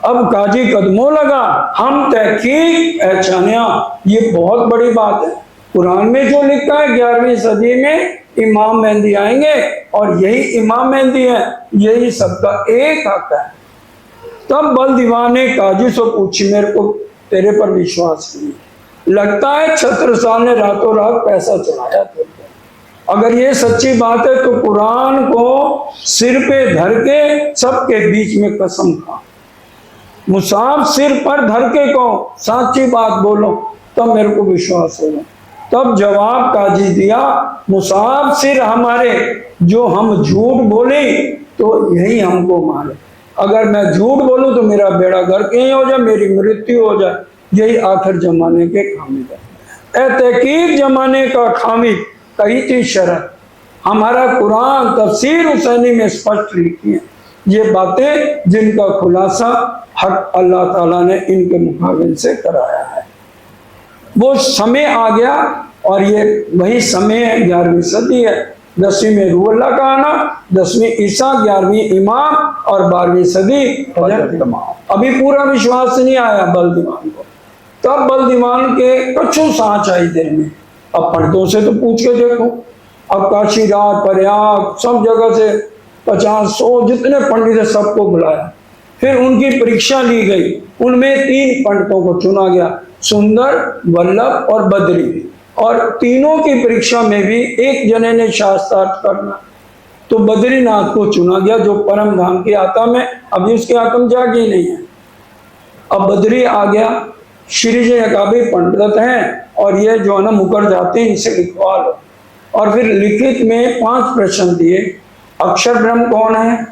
अब काजी कदमों लगा, हम तहकीक पहचानिया, ये बहुत बड़ी बात है। कुरान में जो लिखा है 11वीं सदी में इमाम मेहंदी आएंगे और यही इमाम मेहंदी है, यही सबका एक हक है। तब बल दीवान ने काजी से पूछी, मेरे को तेरे पर विश्वास नहीं, लगता है छत्रसाल ने रातों रात पैसा चढ़ाया तेरे पर। अगर ये सच्ची बात है तो कुरान को सिर पे धर के सबके बीच में कसम खा, मुसाफ सिर पर धर के कहो सच्ची बात बोलो, तब मेरे को विश्वास होगा। तब जवाब काजी दिया, मुसाफ सिर हमारे, जो हम झूठ बोले तो यही हमको मारे। अगर मैं झूठ बोलूं तो मेरा बेड़ा गर्क यही हो जाए, मेरी मृत्यु हो जाए। यही आखिर जमाने के खामी है। तहकीक जमाने का खामी कही थी शरत। हमारा कुरान तफसीर हुसैनी में स्पष्ट लिखी है ये बातें, जिनका खुलासा हक अल्लाह ताला ने इनके मुकाबिल से कराया है। वो समय आ गया और ये वही समय है, 11वीं सदी है। 10वीं में रूहुल्लाह का आना, 10वीं ईसा, 11वीं इमाम और 12वीं सदी अभी पूरा विश्वास नहीं आया बलदीवान को। तब बलदीवान के कछु सांच आई दिल में। अब पंडितों से तो पूछ के देखो, अब काशीराज, प्रयाग, सब जगह से 50-100 जितने पंडित है सबको बुलाया। फिर उनकी परीक्षा ली गई, उनमें 3 पंडितों को चुना गया, सुंदर, वल्लभ और बद्री। और तीनों की परीक्षा में भी एक जने ने शास्त्रार्थ करना, तो बद्रीनाथ को चुना गया जो परम धाम की आत्मा में अभी उसकी आत्म जागी नहीं है। अब बद्री आ गया, श्री जी का भी पंडित हैं और ये जो है ना मुकर जाते हैं, इनसे लिखवा लो। और फिर लिखित में 5 प्रश्न दिए, अक्षर ब्रह्म कौन है,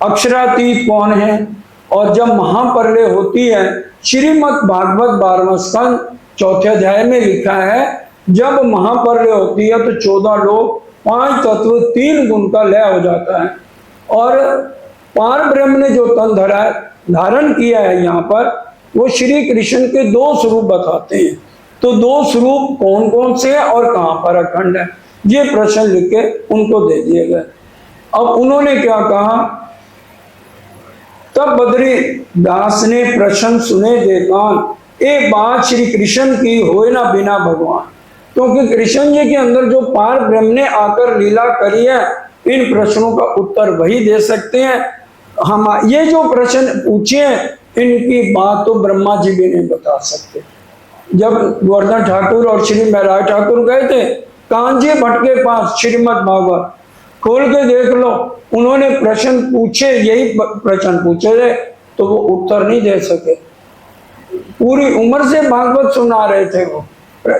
अक्षरातीत कौन है, और जब महाप्रलय होती है, श्रीमद् भागवत 12वां स्कंद 4थे अध्याय में लिखा है, जब महाप्रलय होती है तो 14 लोग, 5 तत्व, 3 गुण का लय हो जाता है। और पार ब्रह्म ने जो तन धारण किया है यहाँ पर, वो श्री कृष्ण के 2 स्वरूप बताते हैं। तो 2 स्वरूप कौन कौन से हैं और कहाँ पर अखंड है, ये प्रश्न लिख के उनको दे दिए गए। अब उन्होंने क्या कहा, तब बद्री दास ने प्रश्न सुने देकान, एक बात श्री कृष्ण की होए ना बिना भगवान। क्योंकि कृष्ण जी के अंदर जो पार ब्रह्म ने आकर लीला करी है, इन प्रश्नों का उत्तर वही दे सकते हैं। हम ये जो प्रश्न पूछे हैं इनकी बात तो ब्रह्मा जी भी नहीं बता सकते। जब गोवर्धन ठाकुर और श्री महराज ठाकुर गए थे कांजी भट्ट के पास, श्रीमद् भागवत खोल के देख लो, उन्होंने प्रश्न पूछे, यही प्रश्न पूछे थे, तो वो उत्तर नहीं दे सके। पूरी उम्र से भागवत सुना रहे थे वो।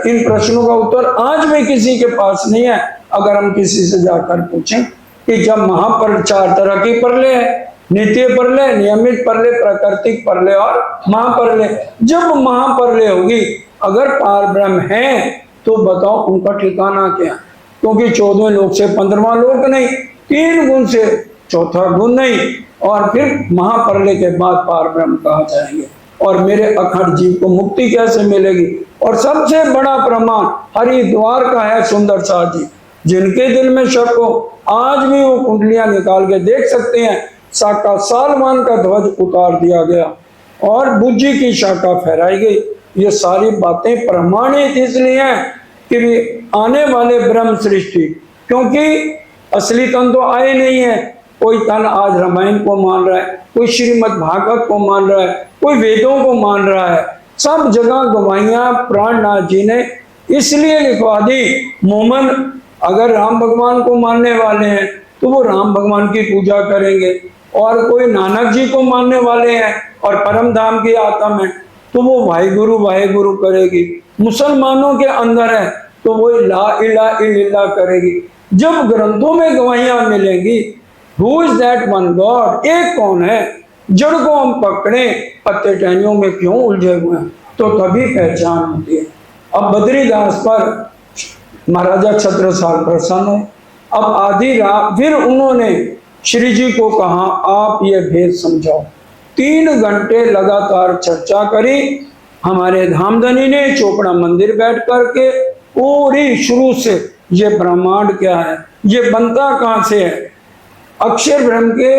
इन प्रश्नों का उत्तर आज भी किसी के पास नहीं है। अगर हम किसी से जाकर पूछें कि जब महापर 4 तरह की परले है, नित्य परले, नियमित परले, प्राकृतिक परले और महापरले, जब महापरले होगी अगर पार ब्रह्म है तो बताओ उनका ठिकाना क्या? क्योंकि 14वें लोक से 15वां लोक नहीं, 3 गुण से 4था गुण नहीं, और फिर महापरले के बाद पार ब्रह्म कहा जाएंगे। और मेरे अखंड जीव को मुक्ति कैसे मिलेगी? और सबसे बड़ा प्रमाण हरिद्वार का है सुंदर साथ जी। जिनके दिल में शक हो आज भी वो कुंडलियां निकाल के देख सकते हैं। शाखा सालमान का ध्वज उतार दिया गया और बुज्जी की शाखा फहराई गई। ये सारी बातें प्रमाणित इसलिए हैं कि आने वाले ब्रह्म सृष्टि, क्योंकि असली तन तो आए नहीं है। कोई तन आज रामायण को मान रहा है, कोई श्रीमद् भागवत को मान रहा है, कोई वेदों को मान रहा है। सब जगह गवाहियां प्राणनाथ जी ने इसलिए लिखवा दी। मोमन अगर राम भगवान को मानने वाले हैं तो वो राम भगवान की पूजा करेंगे, और कोई नानक जी को मानने वाले हैं और परम धाम की आत्मा है तो वो वाहेगुरु करेगी। मुसलमानों के अंदर है तो वो ला इलाहा इल्लल्लाह करेगी। जब ग्रंथों में गवाहियां मिलेंगी, who is that one God, एक कौन है, जड़ को हम पकड़े पत्ते टहनियों में क्यों उलझे हुए हैं, तो तभी पहचान होती है। अब बद्रीदास पर महाराजा छत्रसाल प्रसन्न हो। अब आधी रात फिर उन्होंने श्री जी को कहा आप ये भेद समझाओ। 3 घंटे लगातार चर्चा करी हमारे धामधनी ने चोपड़ा मंदिर बैठ करके। पूरी शुरू से ये ब्रह्मांड क्या है, ये बनता कहाँ से है, अक्षर ब्रह्म के,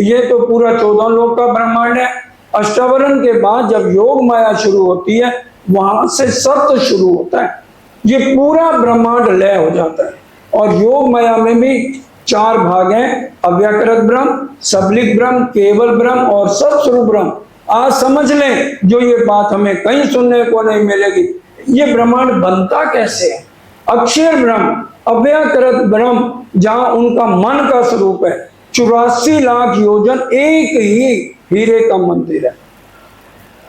ये तो पूरा 14 लोक का ब्रह्मांड है। अष्टावरण के बाद जब योग माया शुरू होती है वहां से सत्य शुरू होता है, ये पूरा ब्रह्मांड लय हो जाता है। और योग माया में भी 4 भाग हैं, अव्याकृत ब्रह्म, सबलिक ब्रह्म, केवल ब्रह्म और सत्स्वरूप ब्रह्म। आज समझ लें, जो ये बात हमें कहीं सुनने को नहीं मिलेगी। ये ब्रह्मांड बनता कैसे है? अक्षर ब्रह्म, अव्याकृत ब्रह्म, जहां उनका मन का स्वरूप है। 84 लाख योजन एक ही हीरे का मंदिर है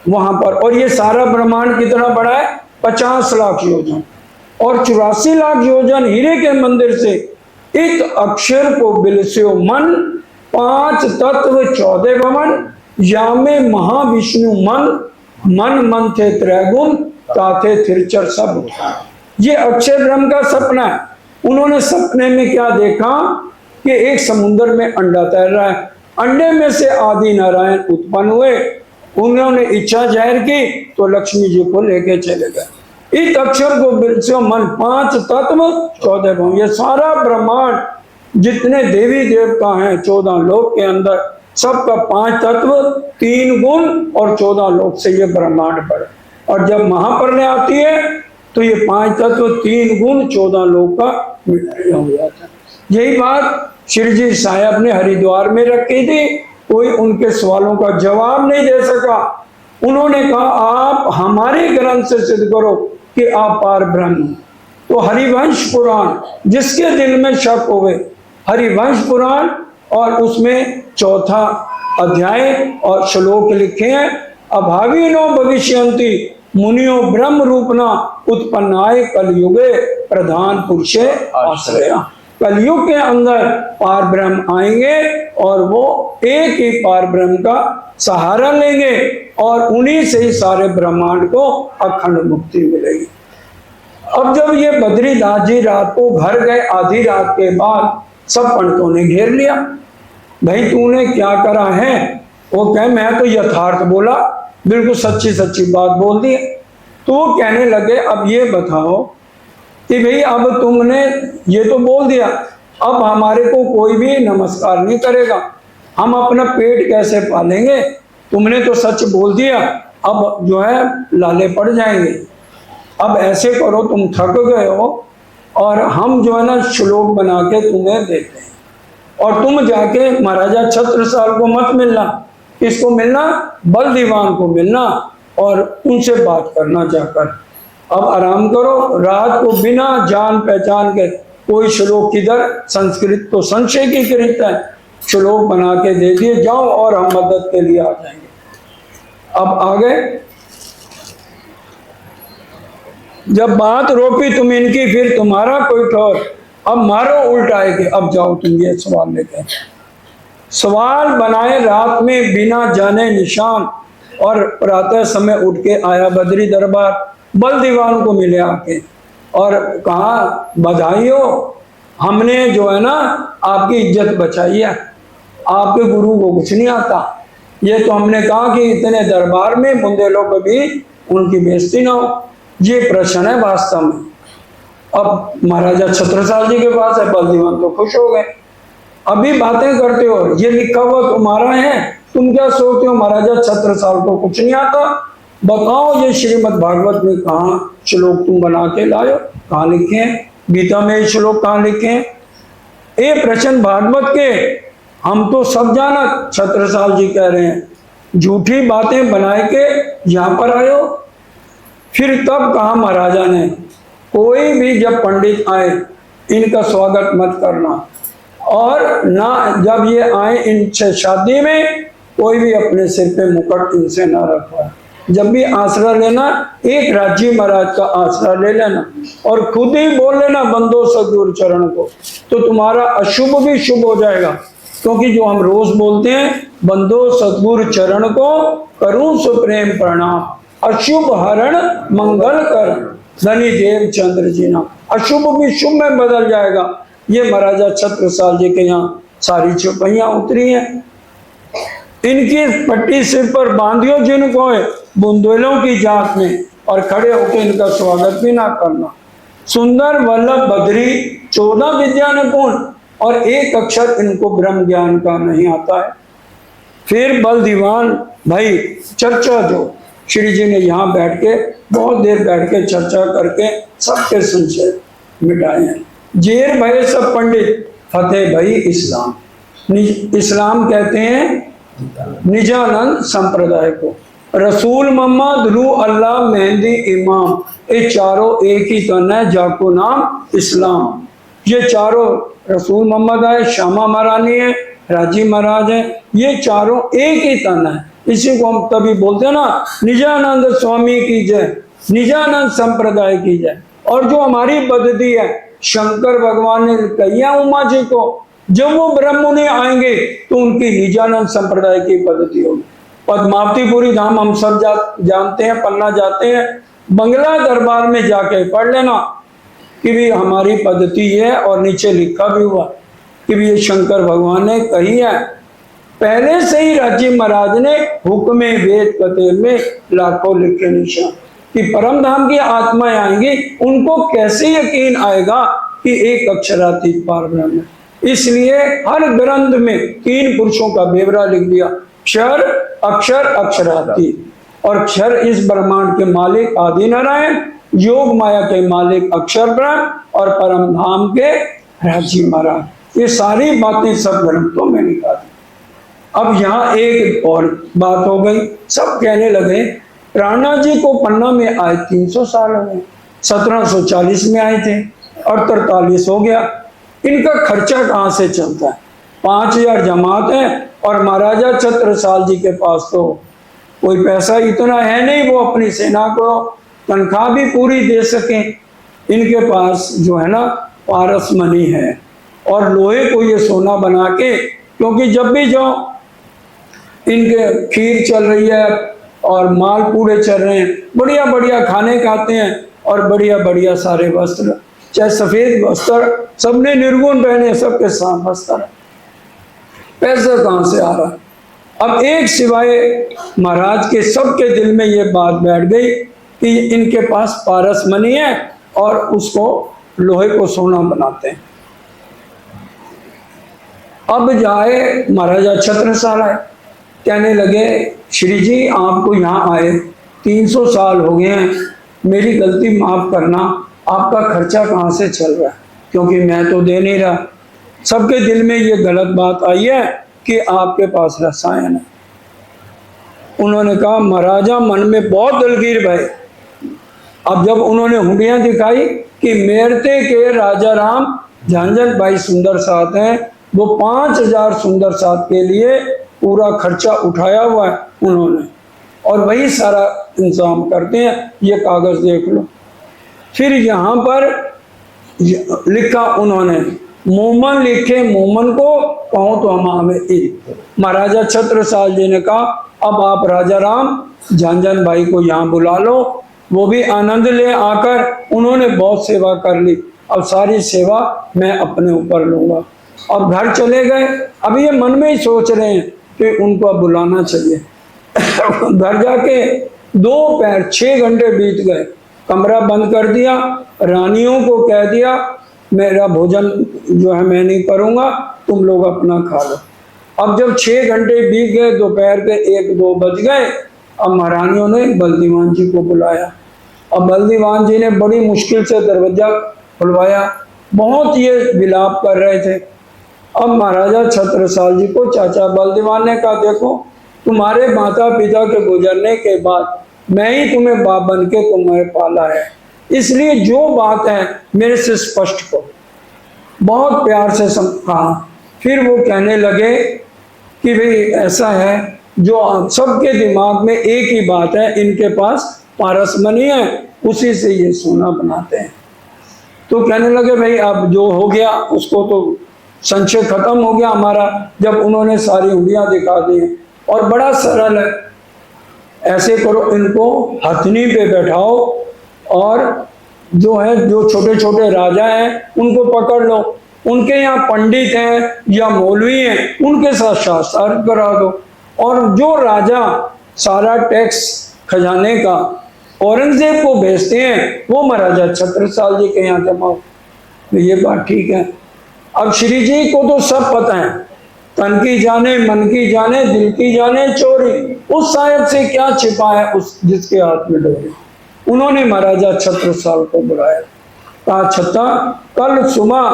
वहां पर। और ये सारा ब्रह्मांड कितना बड़ा है? 50 लाख योजन। और 84 लाख योजन हीरे के मंदिर से एक अक्षर को बिलस्यो मन, 5 तत्व 14 भवन, या में महाविष्णु मन, मन मन थे त्रैगुण, ताथे थिरचर सब। ये अक्षर ब्रह्म का सपना है। उन्होंने सपने में क्या देखा कि एक समुद्र में अंडा तैर रहा है, अंडे में से आदि नारायण उत्पन्न हुए। उन्होंने इच्छा जाहिर की तो लक्ष्मी जी को लेके चले गए। इस अक्षर को बिलस्यो मन, 5 तत्व 14 भवन, ये सारा ब्रह्मांड जितने देवी देवता हैं 14 लोक के अंदर, सबका 5 तत्व 3 गुण और 14 लोक से ये ब्रह्मांड पड़े। और जब महाप्रलय आती है तो ये 5 तत्व 3 गुण 14 लोक का मिटाया हो जाता है। यही बात श्री जी साहब ने हरिद्वार में रखी थी। कोई उनके सवालों का जवाब नहीं दे सका। उन्होंने कहा आप हमारे ग्रंथ से सिद्ध करो कि आप पार ब्रह्म। तो हरिवंश पुराण, जिसके दिल में शक होवे, हरिवंश पुराण, और उसमें 4था अध्याय और श्लोक लिखे हैं। अभाविनो भविष्यन्ति मुनियो ब्रह्म रूपना उत्पन्नाय कलयुगे प्रधान पुरुषे आश्रय। कलयुग के अंदर पार ब्रह्म आएंगे और वो एक ही पार ब्रह्म का सहारा लेंगे और उन्हीं से ही सारे ब्रह्मांड को अखंड मुक्ति मिलेगी। अब जब ये बद्रीदास जी रात को घर गए, आधी रात के बाद सब पंडितों ने घेर लिया। भाई तूने क्या करा है? वो कहे मैं तो यथार्थ बोला, बिल्कुल सच्ची सच्ची बात बोल दी। तो वो कहने लगे अब ये बताओ कि भाई अब तुमने ये तो बोल दिया, अब हमारे को कोई भी नमस्कार नहीं करेगा, हम अपना पेट कैसे पालेंगे? तुमने तो सच बोल दिया, अब जो है लाले पड़ जाएंगे। अब ऐसे करो, तुम थक गए हो और हम जो है ना श्लोक बना के तुम्हें देते हैं। और तुम जाके महाराजा छत्रसाल को मत मिलना। किसको मिलना? बल दीवान को मिलना और उनसे बात करना जाकर। अब आराम करो, रात को बिना जान पहचान के कोई श्लोक किधर, संस्कृत तो संशय की कृत है, श्लोक बना के दे दिए, जाओ और हम मदद के लिए आ जाएंगे। अब आ गए, जब बात रोपी तुम इनकी, फिर तुम्हारा कोई ठोर, अब मारो उल्टा है कि अब जाओ तुम ये सवाल लेके। सवाल बनाए रात में बिना जाने निशान, और प्रातः समय उठ के आया बद्री दरबार, बल दीवान को मिले आके और कहा बधाई हो, हमने जो है ना आपकी इज्जत बचाई है, आपके गुरु को कुछ नहीं आता। ये तो हमने कहा कि इतने दरबार में बुंदेलों को भी उनकी बेइज्जती ना हो। ये प्रश्न है वास्तव में। अब महाराजा छत्रसाल जी के पास है, बल दीवान तो खुश हो गए। अभी बातें करते हो, ये लिखा हुआ तुम्हारा है, तुम क्या सोचते हो महाराजा छत्रसाल को कुछ नहीं आता? बताओ ये श्रीमद् भागवत में कहाँ श्लोक तुम बना के लाए हो, कहाँ लिखे हैं? गीता में श्लोक कहाँ लिखे हैं? ये प्रश्न भागवत के हम तो सब जाना, छत्रसाल जी कह रहे हैं झूठी बातें बनाए के यहाँ पर आए हो। फिर तब कहा महाराजा ने, कोई भी जब पंडित आए इनका स्वागत मत करना, और ना जब ये आए इनसे शादी में कोई भी अपने सिर पे मुकुट इनसे ना रखवा। जब भी आसरा लेना, एक राजी महाराज का आसरा ले लेना और खुद ही बोल लेना बंदो सदगुरु चरण को, तो तुम्हारा अशुभ भी शुभ हो जाएगा। क्योंकि जो हम रोज बोलते हैं, बंदो सदगुरु चरण को करूं सुप्रेम प्रणाम, अशुभ हरण मंगल कर धनी देव चंद्र जीना, अशुभ भी शुभ में बदल जाएगा। ये महाराजा छत्रसाल जी के यहाँ सारी चौपाइयां उतरी हैं। इनकी पट्टी सिर पर बांधियो जिनको है बुंदेलों की जात में, और खड़े होकर इनका स्वागत भी ना करना। सुंदर वल्लभ बद्री 14 विद्या निपुण, और एक अक्षर इनको ब्रह्म ज्ञान का नहीं आता है। फिर बल दीवान भाई चर्चा जो श्री जी ने यहाँ बैठ के बहुत देर बैठ के चर्चा करके सबके संशय मिटाए हैं। जेर भय सब पंडित फतेह भई इस्लाम। इस्लाम कहते हैं निजानंद संप्रदाय को। रसूल मोहम्मद रू अल्लाह मेहंदी इमाम, ये चारों एक ही तन है, जाको नाम इस्लाम। ये चारों रसूल मोहम्मद है, श्यामा महारानी है, राजी महाराज है, ये चारों एक ही तन है। इसी को हम तभी बोलते हैं ना, निजानंद स्वामी की जय, निजानंद संप्रदाय की जय। और जो हमारी पद्धति है, शंकर भगवान ने कहिया उमा जी को, जब वो ब्रह्ममुनि आएंगे तो उनकी निजानंद संप्रदाय की पद्धति होगी। पद्मावतीपुरी धाम हम सब जानते हैं, पन्ना जाते हैं, बंगला दरबार में जाके पढ़ लेना कि भी हमारी पद्धति है, और नीचे लिखा भी हुआ कि भी ये शंकर भगवान ने कही है। पहले से ही राजी महाराज ने हुक्मे वेद कते में लाखों लिखे निशान कि परम धाम की आत्माएं आएंगी, उनको कैसे यकीन आएगा कि एक अक्षरातीत पारब्रह्म है। इसलिए हर ग्रंथ में 3 पुरुषों का बेवरा लिख दिया, क्षर अक्षर अक्षरातीत। और क्षर इस ब्रह्मांड के मालिक आदि नारायण, योग माया के मालिक अक्षर ब्रह्म, और परम धाम के राजी महाराज। ये सारी बातें सब ग्रंथों में लिखा दी। अब यहाँ एक और बात हो गई, सब कहने लगे राणा जी को पन्ना में आए 300 साल हो गए, 1740 में आए थे और 43 हो गया। इनका खर्चा कहाँ से चलता है? 5000 जमात है, और महाराजा छत्रसाल जी के पास तो कोई पैसा इतना है नहीं वो अपनी सेना को तनख्वाह भी पूरी दे सके। इनके पास जो है ना पारस मणि है, और लोहे को ये सोना बना के, क्योंकि जब भी जो इनके खीर चल रही है और माल पूड़े चल रहे हैं, बढ़िया बढ़िया खाने खाते हैं, और बढ़िया बढ़िया सारे वस्त्र, चाहे सफेद वस्त्र, सबने निर्गुण पहने, सबके साथ वस्त्र। पैसा कहाँ से आ रहा है? अब एक सिवाय महाराज के सबके दिल में ये बात बैठ गई कि इनके पास पारस मणि है और उसको लोहे को सोना बनाते हैं। अब जाए महाराजा छत्रसाल आए, कहने लगे श्री जी आपको यहाँ आए 300 साल हो गए हैं, मेरी गलती माफ करना, आपका खर्चा कहाँ से चल रहा है? क्योंकि मैं तो दे नहीं रहा। सबके दिल में ये गलत बात आई है कि आपके पास रसायन है। उन्होंने कहा महाराजा मन में बहुत दलगीर भय। अब जब उन्होंने हुंडियां दिखाई कि मेरते के राजा राम झांझन भाई सुंदर साथ हैं, वो 5000 सुंदर साथ के लिए पूरा खर्चा उठाया हुआ है उन्होंने, और वही सारा इंतजाम करते हैं, ये कागज देख लो। फिर यहाँ पर लिखा उन्होंने, मोमन लिखे मोमन को कहो तो हम हमें। महाराजा छत्रसाल जी ने कहा अब आप राजा राम झांझन भाई को यहाँ बुला लो। वो भी आनंद ले आकर उन्होंने बहुत सेवा कर ली। अब सारी सेवा मैं अपने ऊपर लूंगा। अब घर चले गए। अब ये मन में ही सोच रहे हैं कि उनको अब बुलाना चाहिए। घर जाके दोपहर 6 घंटे बीत गए। कमरा बंद कर दिया, रानियों को कह दिया मेरा भोजन जो है मैं नहीं करूंगा, तुम लोग अपना खा लो। अब जब 6 घंटे बीत गए, दोपहर के 1-2 बज गए, अब महारानियों ने बल्दीवान जी को बुलाया। अब बल्दीवान जी ने बड़ी मुश्किल से दरवाजा खुलवाया। बहुत ये विलाप कर रहे थे। अब महाराजा छत्रसाल जी को चाचा बल्दीवान ने कहा देखो तुम्हारे माता पिता के गुजरने के बाद मैं ही तुम्हें बाप बन के तुम्हें पाला है, इसलिए जो बात है मेरे से स्पष्ट करो। बहुत प्यार से कहा। फिर वो कहने लगे कि भाई ऐसा है, जो आप सबके दिमाग में एक ही बात है, इनके पास पारसमणि है, उसी से ये सोना बनाते हैं। तो कहने लगे भाई अब जो हो गया उसको तो संशय खत्म हो गया हमारा, जब उन्होंने सारी उंगलियां दिखा दी। और बड़ा सरल है, ऐसे करो इनको हथनी पे बैठाओ और जो है जो छोटे छोटे राजा हैं उनको पकड़ लो, उनके यहाँ पंडित हैं या मौलवी हैं उनके साथ शास्त्रार्थ करा दो, और जो राजा सारा टैक्स खजाने का औरंगजेब को भेजते हैं वो महाराजा छत्रसाल जी के यहाँ जमा हो। ये बात ठीक है। अब श्री जी को तो सब पता है, तन की जाने मन की जाने दिल की जाने चोरी, उस साहब से क्या छिपा है उस जिसके हाथ में डोरी। उन्होंने महाराजा छत्रसाल को बुलाया, कहा छत्ता कल सुबह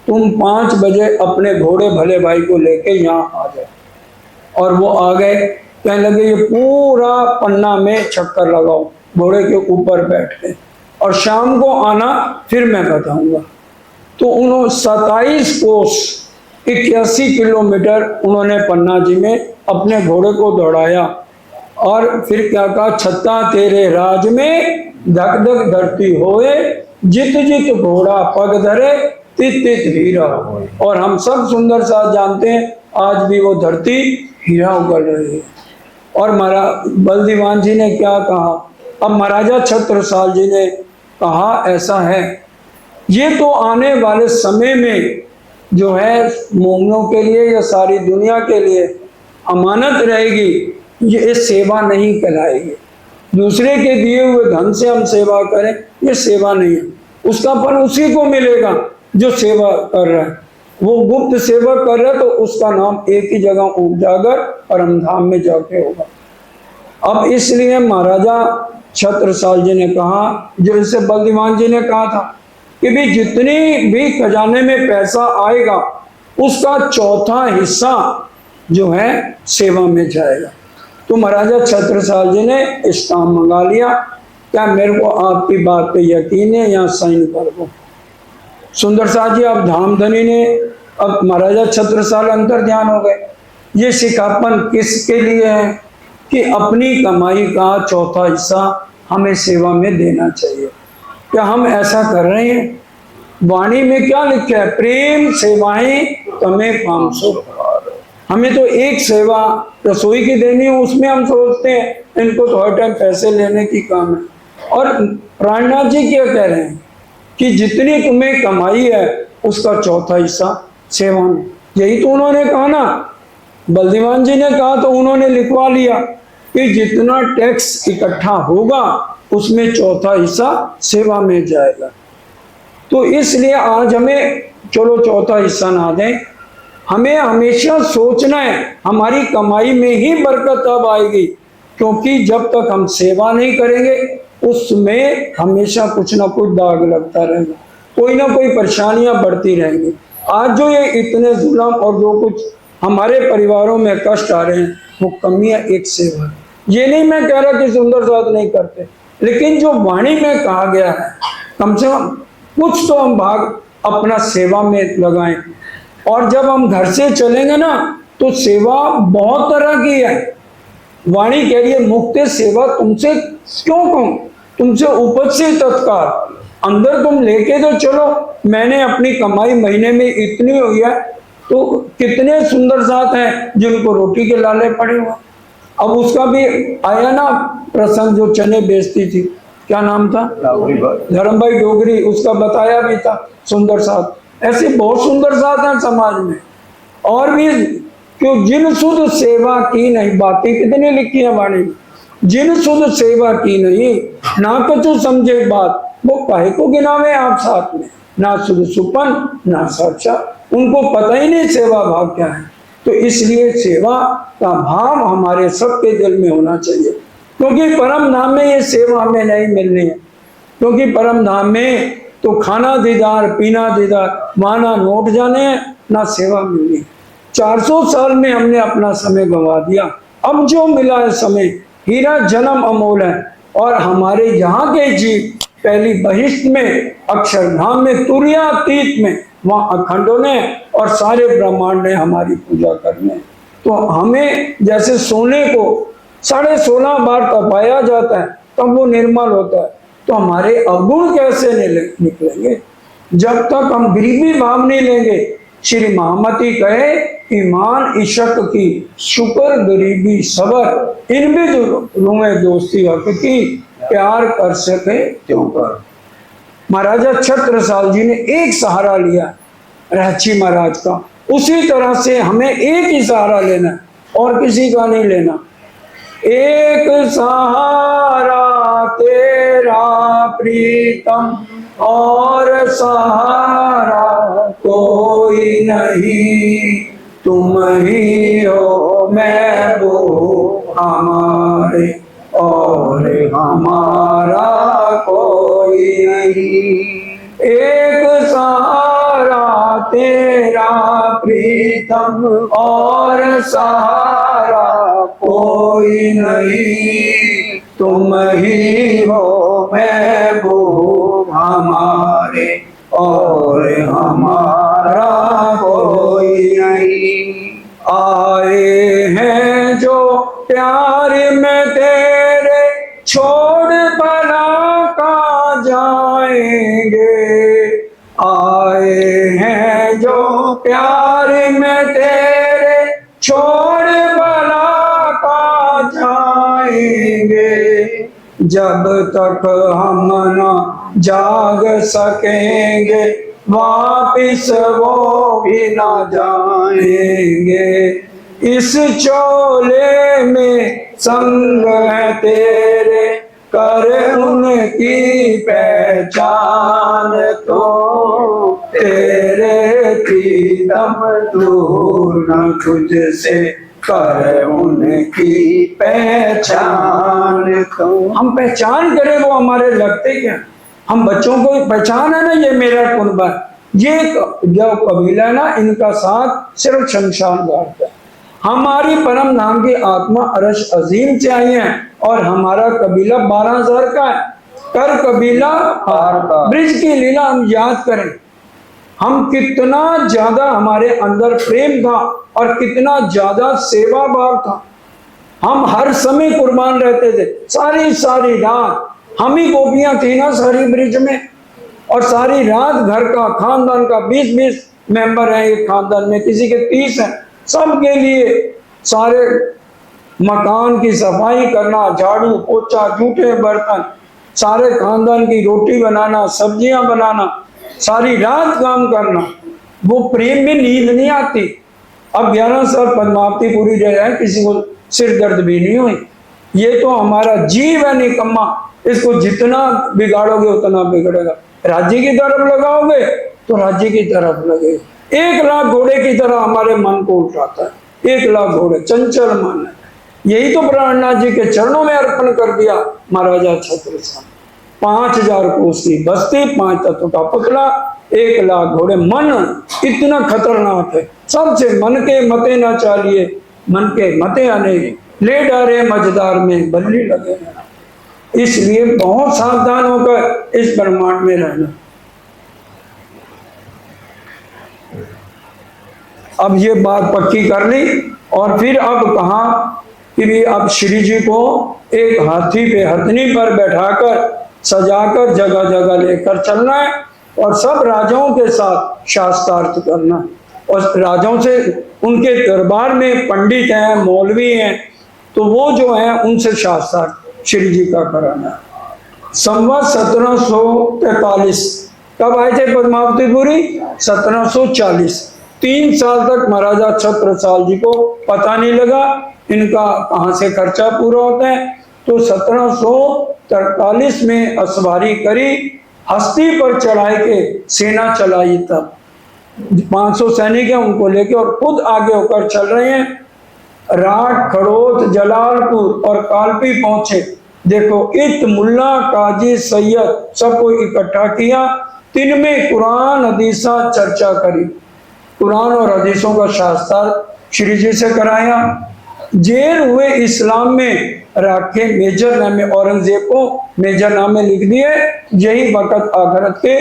तुम 5 बजे अपने घोड़े भले भाई को लेके यहाँ आ जाओ। और वो आ गए। कहने लगे ये पूरा पन्ना में चक्कर लगाओ, घोड़े के ऊपर बैठ के, और शाम को आना फिर मैं बताऊंगा। तो उन्होंने 27 कोस 81 किलोमीटर उन्होंने पन्ना जी में अपने घोड़े को दौड़ाया। और फिर क्या कहा, छत्ता तेरे राज में धक धक धरती होए, जित जित घोड़ा पग धरे तित तित हीरा। और हम सब सुंदर साथ जानते हैं आज भी वो धरती हीरा उगल रही है। और बल्दीवान जी ने क्या कहा, अब महाराजा छत्रसाल जी ने कहा ऐसा है, ये तो आने वाले समय में जो है मोमनों के लिए या सारी दुनिया के लिए अमानत रहेगी, ये सेवा नहीं कहलाएगी। दूसरे के दिए हुए धन से हम सेवा करें, ये सेवा नहीं है। उसका फल उसी को मिलेगा जो सेवा कर रहा है। वो गुप्त सेवा कर रहा है तो उसका नाम एक ही जगह उजागर परमधाम में जाके होगा। अब इसलिए महाराजा छत्रसाल जी ने कहा, जो इसे बल्दीवान जी ने कहा था कि भी जितनी भी खजाने में पैसा आएगा उसका 1/4 हिस्सा जो है सेवा में जाएगा। तो महाराजा छत्रसाल जी ने स्टाम्प मंगा लिया, क्या मेरे को आपकी बात पे यकीन है, यहाँ साइन कर दो। सुंदर साथ जी अब धामधनी ने, अब महाराजा छत्रसाल अंतर ध्यान हो गए। ये सिखापन किसके लिए है कि अपनी कमाई का 1/4 हिस्सा हमें सेवा में देना चाहिए। क्या हम ऐसा कर रहे हैं? वाणी में क्या लिखा है, प्रेम सेवाएं तमें 500। हमें तो एक सेवा रसोई की देनी है, उसमें हम सोचते हैं इनको तो हर टाइम पैसे लेने की काम है। और प्राणनाथ जी क्या कह रहे हैं कि जितनी तुम्हें कमाई है उसका 1/4 हिस्सा सेवा में। यही तो उन्होंने कहा ना, बल्दीवान जी ने कहा तो उन्होंने लिखवा लिया कि जितना टैक्स इकट्ठा होगा उसमें 1/4 हिस्सा सेवा में जाएगा। तो इसलिए आज हमें चलो 1/4 हिस्सा ना दें, हमें हमेशा सोचना है हमारी कमाई में ही बरकत तब आएगी, क्योंकि जब तक हम सेवा नहीं करेंगे उसमें हमेशा कुछ ना कुछ दाग लगता रहेगा, कोई ना कोई परेशानियां बढ़ती रहेंगी। आज जो ये इतने जुल्म और जो कुछ हमारे परिवारों में कष्ट आ रहे हैं, वो कमियां एक सेवा है। ये नहीं मैं कह रहा कि सुंदर साथ नहीं करते, लेकिन जो वाणी में कहा गया है, कम से कम कुछ तो हम भाग अपना सेवा में लगाएं। और जब हम घर से चलेंगे ना, तो सेवा बहुत तरह की है। वाणी कह रही है, मुक्त सेवा तुमसे क्यों कहूं, तुमसे उपस्थित तत्काल, अंदर तुम लेके तो चलो। मैंने अपनी कमाई महीने में इतनी हुई है, तो कितने सुंदर साथ हैं जिनको रोटी के लाले पड़े हुए। अब उसका भी आया ना प्रसंग, जो चने बेचती थी, क्या नाम था, धर्मभाई डोगरी, उसका बताया भी था सुंदर साथ। ऐसे बहुत सुंदर साथ हैं समाज में। और भी क्यों, जिन सुध सेवा की नहीं, बातें कितनी लिखी है वाणी में, जिन सुध सेवा की नहीं, ना कछु समझे बात, वो काहे को गिनावे आप साथ में, ना सुध सुपन ना साक्षा, उनको पता ही नहीं सेवा भाव क्या है। तो इसलिए सेवा का भाव हमारे सबके दिल में होना चाहिए, क्योंकि परम धाम में ये सेवा हमें नहीं मिलनी है। क्योंकि परम धाम में तो खाना दीदार, पीना दीदार, माना नोट जाने, ना सेवा मिलनी। 400 साल में हमने अपना समय गंवा दिया। अब जो मिला है समय, हीरा जन्म अमोल है। और हमारे यहाँ के जीव पहली बहिष्ठ में, अक्षरधाम में, तुर्यातीत में, वहाँ अखंडों ने और सारे ब्रह्मांड ने हमारी पूजा करने। तो हमें जैसे सोने को 16.5 बार तपाया जाता है तब वो निर्मल होता है, तो हमारे अवगुण कैसे निकलेंगे जब तक हम गरीबी भाव नहीं लेंगे। श्री महामती कहे, ईमान इशक की, शुक्र गरीबी सबर, इन भी रूए दोस्ती हक की, प्यार कर सके क्यों कर। महाराजा छत्रसाल जी ने एक सहारा लिया रहची महाराज का, उसी तरह से हमें एक ही सहारा लेना है और किसी का नहीं लेना। एक सहारा तेरा प्रीतम और सहारा कोई नहीं, तुम ही हो महबूब हमारे और हमारा कोई नहीं। एक सहारा तेरा प्रीतम और सहारा कोई नहीं, तुम ही हो महबूब हमारे और हमारा कोई नहीं। आए हैं जो प्यार में तेरे, छोड़ भला का जाएंगे। आए हैं जो प्यार में तेरे, छोड़ भला का जाएंगे। जब तक हम न जाग सकेंगे, वापिस वो भी ना जाएंगे। इस चोले में संग है तेरे, कर उनकी पहचान तो तेरे प्रीतम दूर न तुझसे, कर उनकी पहचान तो। हम पहचान करें वो हमारे लगते क्या, हम बच्चों को पहचान है ना, ये मेरा कुनबा, ये जो कबीला है ना, इनका साथ सिर्फ शमशान घाट है। हमारी परम नाम की आत्मा अरश अजीम से आई है और हमारा कबीला 12,000 का है। कर कबीला ब्रिज की लीला हम याद करें, हम कितना ज्यादा हमारे अंदर प्रेम था और कितना ज्यादा सेवा भाव था। हम हर समय कुर्बान रहते थे, सारी रात हम ही गोपियां थी ना सारी ब्रिज में, और सारी रात घर का खानदान का 20-20 मेंबर हैं एक खानदान में, किसी के 30 हैं, सबके लिए सारे मकान की सफाई करना, झाड़ू पोछा, जूठे बर्तन, सारे खानदान की रोटी बनाना, सब्जियां बनाना, सारी रात काम करना। वो प्रेम में नींद नहीं आती। अब 11 साल पद्मावती पूरी रह है, किसी को सिर दर्द भी नहीं हुई। ये तो हमारा जीव है निकम्मा, इसको जितना बिगाड़ोगे उतना बिगड़ेगा। राज्य की तरफ लगाओगे तो राज्य की तरफ लगेगा। 1 लाख घोड़े की तरह हमारे मन को उठाता है, 1 लाख घोड़े, चंचल मन है। यही तो प्राणनाथ जी के चरणों में अर्पण कर दिया महाराजा छत्रसाल। 5,000 कोस की बस्ती, 5 तत्व का पुतला, 1 लाख घोड़े। मन इतना खतरनाक है, सबसे मन के मते ना चालिए, मन के मते आने ले डारे मझदार में बल्ली लगे। इसलिए बहुत सावधान होकर इस ब्रह्मांड में रहना। अब ये बात पक्की कर ली, और फिर अब कहा कि भी अब श्री जी को एक हाथी पे हथनी पर बैठाकर सजाकर जगह जगह लेकर चलना है, और सब राजाओं के साथ शास्त्रार्थ करना है। और राजाओं से, उनके दरबार में पंडित हैं, मौलवी हैं, तो वो जो है उनसे शास्त्रार्थ श्री जी का कराना है। संवत 1743 कब आए थे पद्मावतीपुरी? 1740। 3 साल तक महाराजा छत्रसाल जी को पता नहीं लगा इनका कहाँ से खर्चा पूरा होता है। तो 1743 में असवारी करी, हस्ती पर चढ़ाई के सेना चलाई, तब 500 सैनिक हैं उनको लेके, और खुद आगे होकर चल रहे हैं। राठ, खड़ोत, जलालपुर और कालपी पहुंचे। देखो, इत, मुल्ला, काजी, सैयद सबको इकट्ठा किया। 3 में कुरान हदीसा चर्चा करी, कुरान और हदीसों का शास्त्र श्री जी से कराया। जेल हुए इस्लाम में राखे मेजर नामे, औरंगजेब को मेजर नामे लिख दिए, यही वक़्त आखिरत के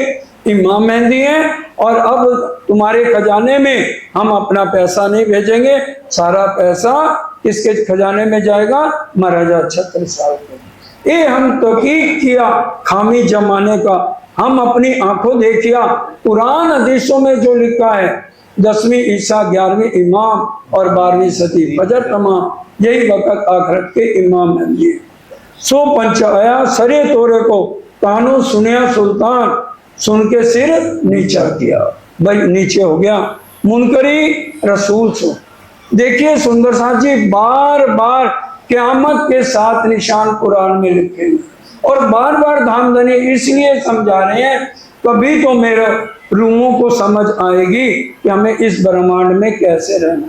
इमाम मेहंदी हैं, और अब तुम्हारे खजाने में हम अपना पैसा नहीं भेजेंगे, सारा पैसा किसके खजाने में जाएगा? महाराजा छत्रसाल के। ये हम तहकीक किया खामी जमाने का, हम अपनी आंखों देखिया कुरान हदीसों में जो लिखा है, 10वीं ईसा, 11वीं इमाम और 12वीं सदी फजर तमाम, यही वक़्त आखिरत के इमाम मेहंदी। सो पंचाया सरे तोरे को, कानून सुनिया सुल्तान, सुन के सिर नीचा किया, भाई नीचे हो गया। मुनकरी रसूल सो। देखिए सुंदर साथ जी, बार बार क़यामत के 7 निशान कुरान में लिखे हैं, और बार बार धामधनी इसलिए समझा रहे हैं, कभी तो मेरे रूहों को समझ आएगी कि हमें इस ब्रह्मांड में कैसे रहना।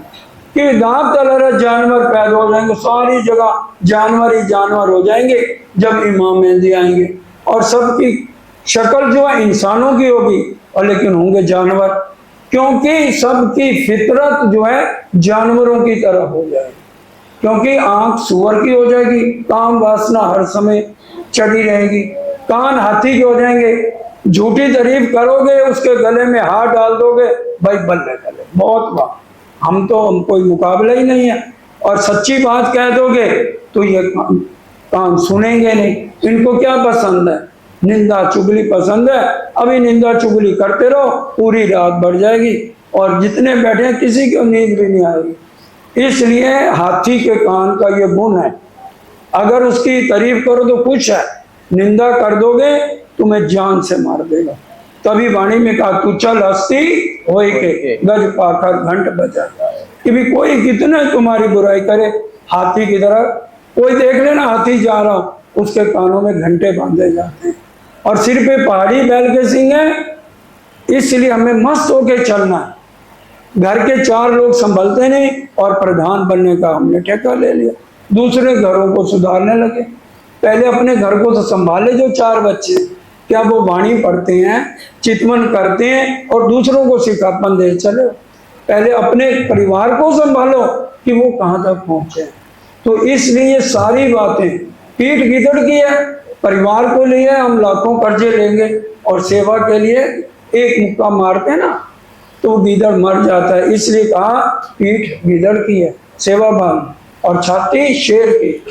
कि दांत तलरा जानवर पैदा हो जाएंगे, सारी जगह जानवर ही जानवर हो जाएंगे जब इमाम मेहंदी आएंगे, और सबकी शक्ल जो है इंसानों की होगी, और लेकिन होंगे जानवर, क्योंकि सबकी फितरत जो है जानवरों की तरह हो जाएगी। क्योंकि आंख सुअर की हो जाएगी, काम वासना हर समय चढ़ी रहेगी, कान हाथी के हो जाएंगे, झूठी तारीफ करोगे उसके गले में हाथ डाल दोगे, भाई बल्ले गले बहुत बात, हम तो कोई मुकाबला ही नहीं है, और सच्ची बात कह दोगे तो ये कान सुनेंगे नहीं। इनको क्या पसंद है? निंदा चुगली पसंद है। अभी निंदा चुगली करते रहो, पूरी रात बढ़ जाएगी, और जितने बैठे हैं किसी को नींद भी नहीं आएगी। इसलिए हाथी के कान का ये गुण है, अगर उसकी तारीफ करो तो खुश है, निंदा कर दोगे तुम्हें जान से मार देगा। तभी वाणी में कहा, तू चल हस्ती होए के गज पाकर घंट बजा, कि भी कोई कितने तुम्हारी बुराई करे, हाथी की तरह कोई देख लेना हाथी जा रहा, उसके कानों में घंटे बांधे जाते हैं, और सिर पे पहाड़ी बैल के सिंह है। इसलिए हमें मस्त होके चलना है। घर के 4 लोग संभलते नहीं, और प्रधान बनने का हमने ठेका ले लिया, दूसरे घरों को सुधारने लगे। पहले अपने घर को तो संभाले, जो 4 बच्चे, क्या वो वाणी पढ़ते हैं, चितवन करते हैं, और दूसरों को सिखापन दे चले। पहले अपने परिवार को संभालो कि वो कहाँ तक पहुंचे। तो इसलिए सारी बातें पीठ गिदड़ की है, परिवार को लिए हम लाखों कर्जे लेंगे, और सेवा के लिए एक मुक्का मारते ना तो गिदड़ मर जाता है। इसलिए कहा पीठ गिदड़ की है, सेवा भान, और छाती शेर की।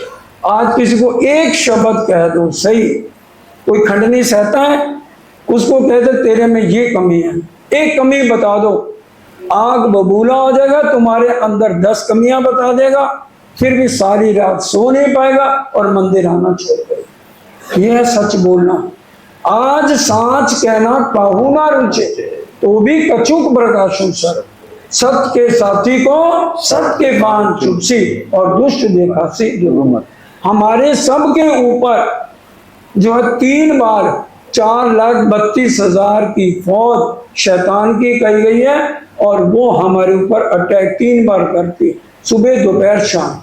आज किसी को एक शब्द कह दो, सही कोई खंडनी सहता है, उसको कहते तेरे में ये कमी है, एक कमी बता दो, आग बबूला हो जाएगा, तुम्हारे अंदर 10 कमियां बता देगा, फिर भी सारी रात सो नहीं पाएगा और मंदिर आना छोड़ देगा। यह है सच बोलना। आज साच कहना काहू ना रुचे, तो भी कछुक प्रकाशु सर, सत्य के साथी को सत्य के बाण चुपसी, और दुष्ट देखा सी दुर्मत। हमारे सब के ऊपर जो है 3 बार 4,32,000 की फौज शैतान की कही गई है, और वो हमारे ऊपर अटैक 3 बार करती, सुबह दोपहर शाम।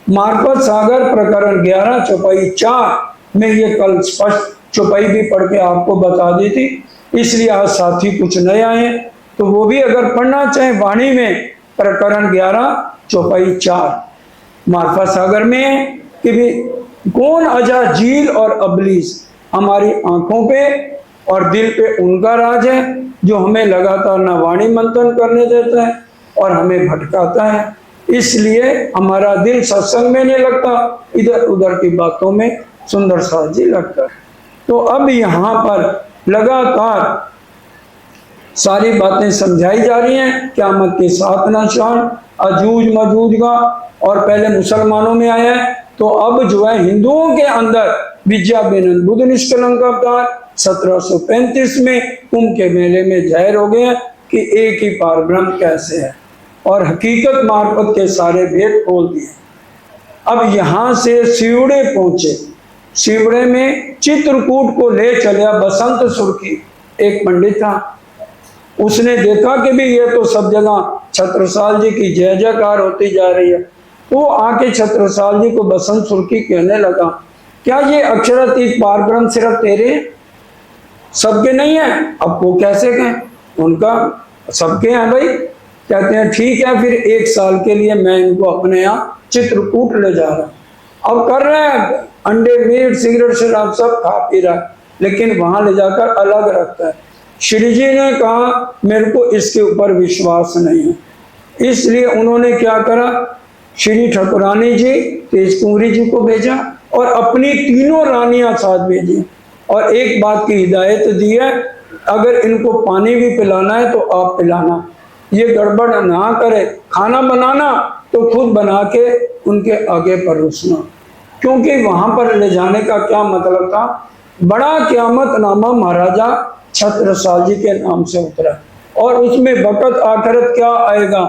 मार्फत सागर प्रकरण 11 चौपाई 4 में ये कल स्पष्ट चौपाई भी पढ़ के आपको बता दी थी। इसलिए आज साथी कुछ नए आए हैं, तो वो भी अगर पढ़ना चाहे वाणी में प्रकरण 11 चौपाई 4 मार्फा सागर में है कि भी कौन अजा झील और अबलीस, हमारी आंखों पे और दिल पे उनका राज है जो हमें लगातार न वाणी मंथन करने देता है और हमें भटकाता है। इसलिए हमारा दिल सत्संग में नहीं लगता, इधर उधर की बातों में सुंदर साथ जी लगता है। तो अब यहाँ पर लगातार सारी बातें समझाई जा रही हैं, क़यामत के 7 निशान, अजूज मजूज का, और पहले मुसलमानों में आया है, तो अब जो है हिंदुओं के अंदर विद्या बेनंद बुद्ध निष्कलंक अवतार 1735 में कुंभ के मेले में जाहिर हो गए हैं कि एक ही पारब्रह्म कैसे है, और हकीकत मार्फत के सारे भेद खोल दिए। अब यहाँ से सिवड़े पहुंचे, सिवड़े में चित्रकूट को ले चलिया बसंत सुर्खी, एक पंडित था, उसने देखा कि भी ये तो सब जगह छत्रसाल जी की जय जयकार होती जा रही है, तो आके छत्रसाल जी को बसंत सुर्खी कहने लगा, क्या ये अक्षरातीत पारब्रह्म सिर्फ तेरे सबके नहीं है? अब वो कैसे कहें, उनका सबके हैं भाई। कहते हैं ठीक है, फिर 1 साल के लिए मैं इनको अपने यहाँ चित्रकूट ले जा रहा हूं। अब कर रहे हैं अंडे मीट सिगरेट शराब सब खा पी रहा है, लेकिन वहां ले जाकर अलग रखता है। श्री जी ने कहा मेरे को इसके ऊपर विश्वास नहीं है, इसलिए उन्होंने क्या करा, श्री ठाकुरानी जी तेज कुंवरी जी को भेजा और अपनी 3 रानियां साथ भेजी, और एक बात की हिदायत दी है, अगर इनको पानी भी पिलाना है तो आप पिलाना, ये गड़बड़ ना करे, खाना बनाना तो खुद बना के उनके आगे परोसना, क्योंकि वहां पर ले जाने का क्या मतलब था, बड़ा क़यामत नामा महाराजा छत्रसाल जी के नाम से उतरा, और उसमें वक़्त आखिरत क्या आएगा,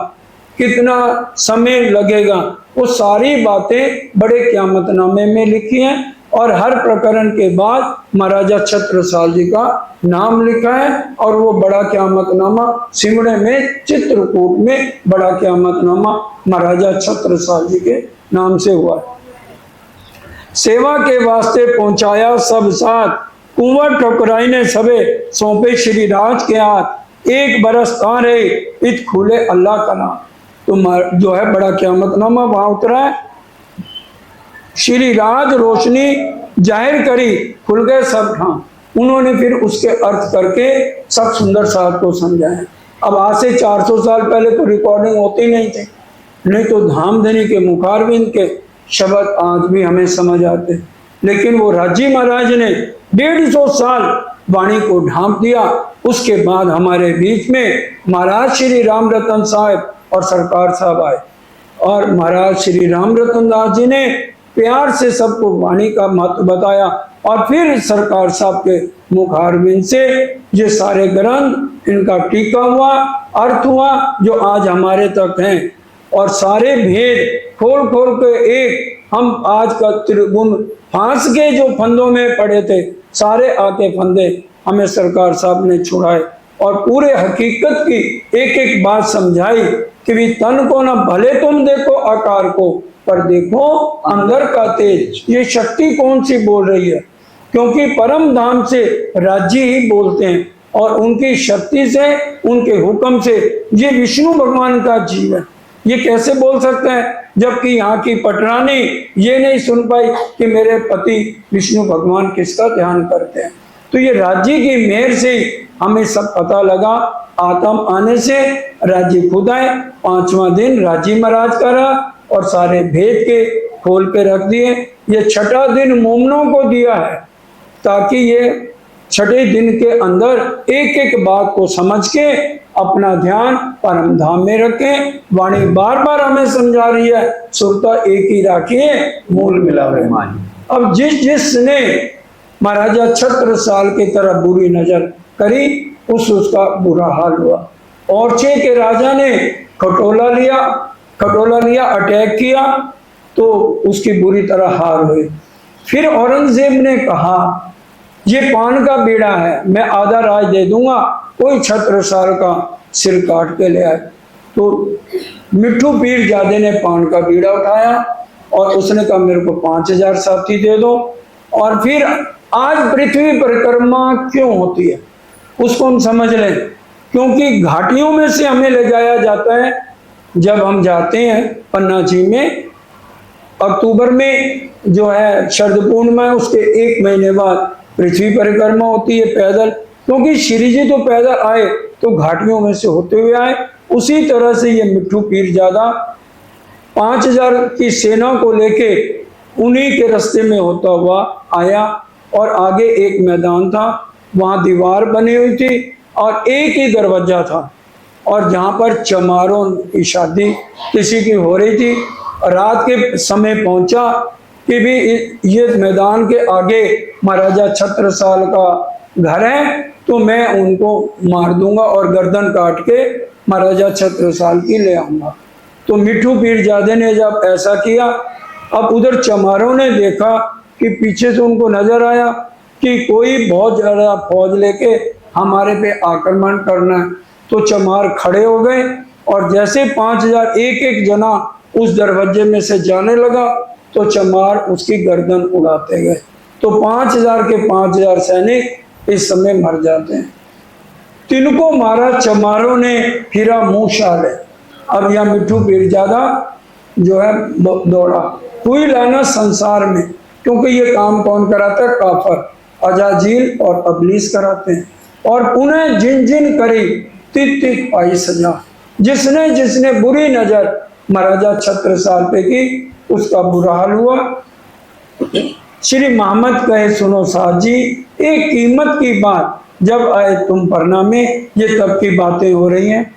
कितना समय लगेगा, वो सारी बातें बड़े क़यामतनामे में लिखी हैं, और हर प्रकरण के बाद महाराजा छत्रसाल जी का नाम लिखा है, और वो बड़ा क़यामतनामा सिमड़े में चित्रकूट में बड़ा क़यामतनामा महाराजा छत्रसाल जी के नाम से हुआ। सेवा के वास्ते पहुंचाया सब साथ, कुंवर ठकुराई ने सबे सौंपे श्री राज के हाथ, 1 बरस तारे इत खुले अल्लाह का नाम। तो जो है बड़ा क़यामतनामा वहां उतरा है, श्री राज रोशनी जाहिर करी, खुल गए सब ठाम। उन्होंने फिर उसके अर्थ करके सब सुंदर साथ को समझाया। अब आज से 400 साल पहले तो रिकॉर्डिंग होती नहीं थी, नहीं तो धामधनी के मुखारबिंद के शब्द आज भी हमें समझ आते, लेकिन वो राजी महाराज ने 150 साल वाणी को ढांप दिया। उसके बाद हमारे बीच में महाराज श्री राम रतन साहब और सरकार साहब आए, और महाराज श्री राम रतन दास जी ने प्यार से सबको वाणी का महत्व बताया, और फिर सरकार साहब के मुखारबिंद से ये सारे ग्रंथ इनका टीका हुआ, अर्थ हुआ, जो आज हमारे तक हैं, और सारे भेद खोल खोल के एक हम आज का त्रिगुण फांस के जो फंदों में पड़े थे, सारे आके फंदे हमें सरकार साहब ने छुड़ाए, और पूरे हकीकत की एक एक बात समझाई कि भी तन को ना भले तुम देखो आकार को, पर देखो अंदर का तेज, ये शक्ति कौन सी बोल रही है, क्योंकि परम धाम से राज्य ही बोलते हैं, और उनकी शक्ति से उनके हुक्म से ये विष्णु भगवान का जीव है। ये कैसे बोल सकते हैं, जबकि यहाँ की पटरानी ये नहीं सुन पाई कि मेरे पति विष्णु भगवान किसका ध्यान करते हैं। तो ये राज्य की मेहर से हमें सब पता लगा। आत्म आने से राज्य खुद आए, 5वां दिन राज्य महाराज का रहा, और सारे भेद के खोल के रख दिए। ये 6ठा दिन मोमनों को दिया है, ताकि ये 6ठे दिन के अंदर एक एक बात को समझ के अपना ध्यान परम धाम में रखें। वाणी बार बार हमें समझा रही है, सुरता एक ही राखिए, मूल मिलावे मानी। अब जिसने महाराजा छत्रसाल की तरफ बुरी नजर करी, उसका बुरा हाल हुआ। ओरछे के राजा ने खटोला लिया, अटैक किया, तो उसकी बुरी तरह हार हुई। फिर औरंगजेब ने कहा ये पान का बीड़ा है, मैं आधा राज दे दूंगा, कोई छत्रसाल का सिर काट के ले आए। तो मिट्ठू पीर जादे ने पान का बीड़ा उठाया, और उसने कहा मेरे को 5000 साथी दे दो। और फिर आज पृथ्वी परिक्रमा क्यों होती है, उसको हम समझ लें, क्योंकि घाटियों में से हमें ले जाया जाता है। जब हम जाते हैं पन्ना जी में अक्टूबर में जो है शरद पूर्णिमा है, उसके 1 महीने बाद पृथ्वी परिक्रमा होती है पैदल, क्योंकि श्री जी तो पैदल आए तो घाटियों में से होते हुए आए। उसी तरह से ये मिट्ठू पीरजादा 5000 की सेना को लेके उन्हीं के रास्ते में होता हुआ आया, और आगे एक मैदान था, वहां दीवार बनी हुई थी और एक ही दरवाजा था, और जहां पर चमारों की शादी किसी की हो रही थी। रात के समय पहुंचा कि भी ये मैदान के आगे महाराजा छत्रसाल का घर है, तो मैं उनको मार दूंगा और गर्दन काट के महाराजा छत्रसाल की ले आऊंगा। तो मिट्ठू पीरजादे ने जब ऐसा किया, अब उधर चमारों ने देखा कि पीछे से उनको नजर आया कि कोई बहुत ज्यादा फौज लेके हमारे पे आक्रमण करना है, तो चमार खड़े हो गए, और जैसे 5000 एक एक जना उस दरवाजे में से जाने लगा तो चमार उसकी गर्दन उड़ाते गए। तो 5000 के 5000 सैनिक इस समय मर जाते हैं। तिनको मारा चमारों ने, फिरा मुंह शाले। अब यह मिट्ठू पीरजादा जो है दौड़ा, हुई लाना संसार में, क्योंकि ये काम कौन कराता है? काफर, अजाजील और अबलीस कराते हैं। और पुनः जिन जिन करी तित तित पाई सजा, जिसने जिसने बुरी नजर महाराजा छत्रसाल पे की उसका बुरा हाल हुआ। श्री मोहम्मद कहे सुनो साहब जी, एक कीमत की बात जब आए तुम परना में, ये तब की बातें हो रही हैं।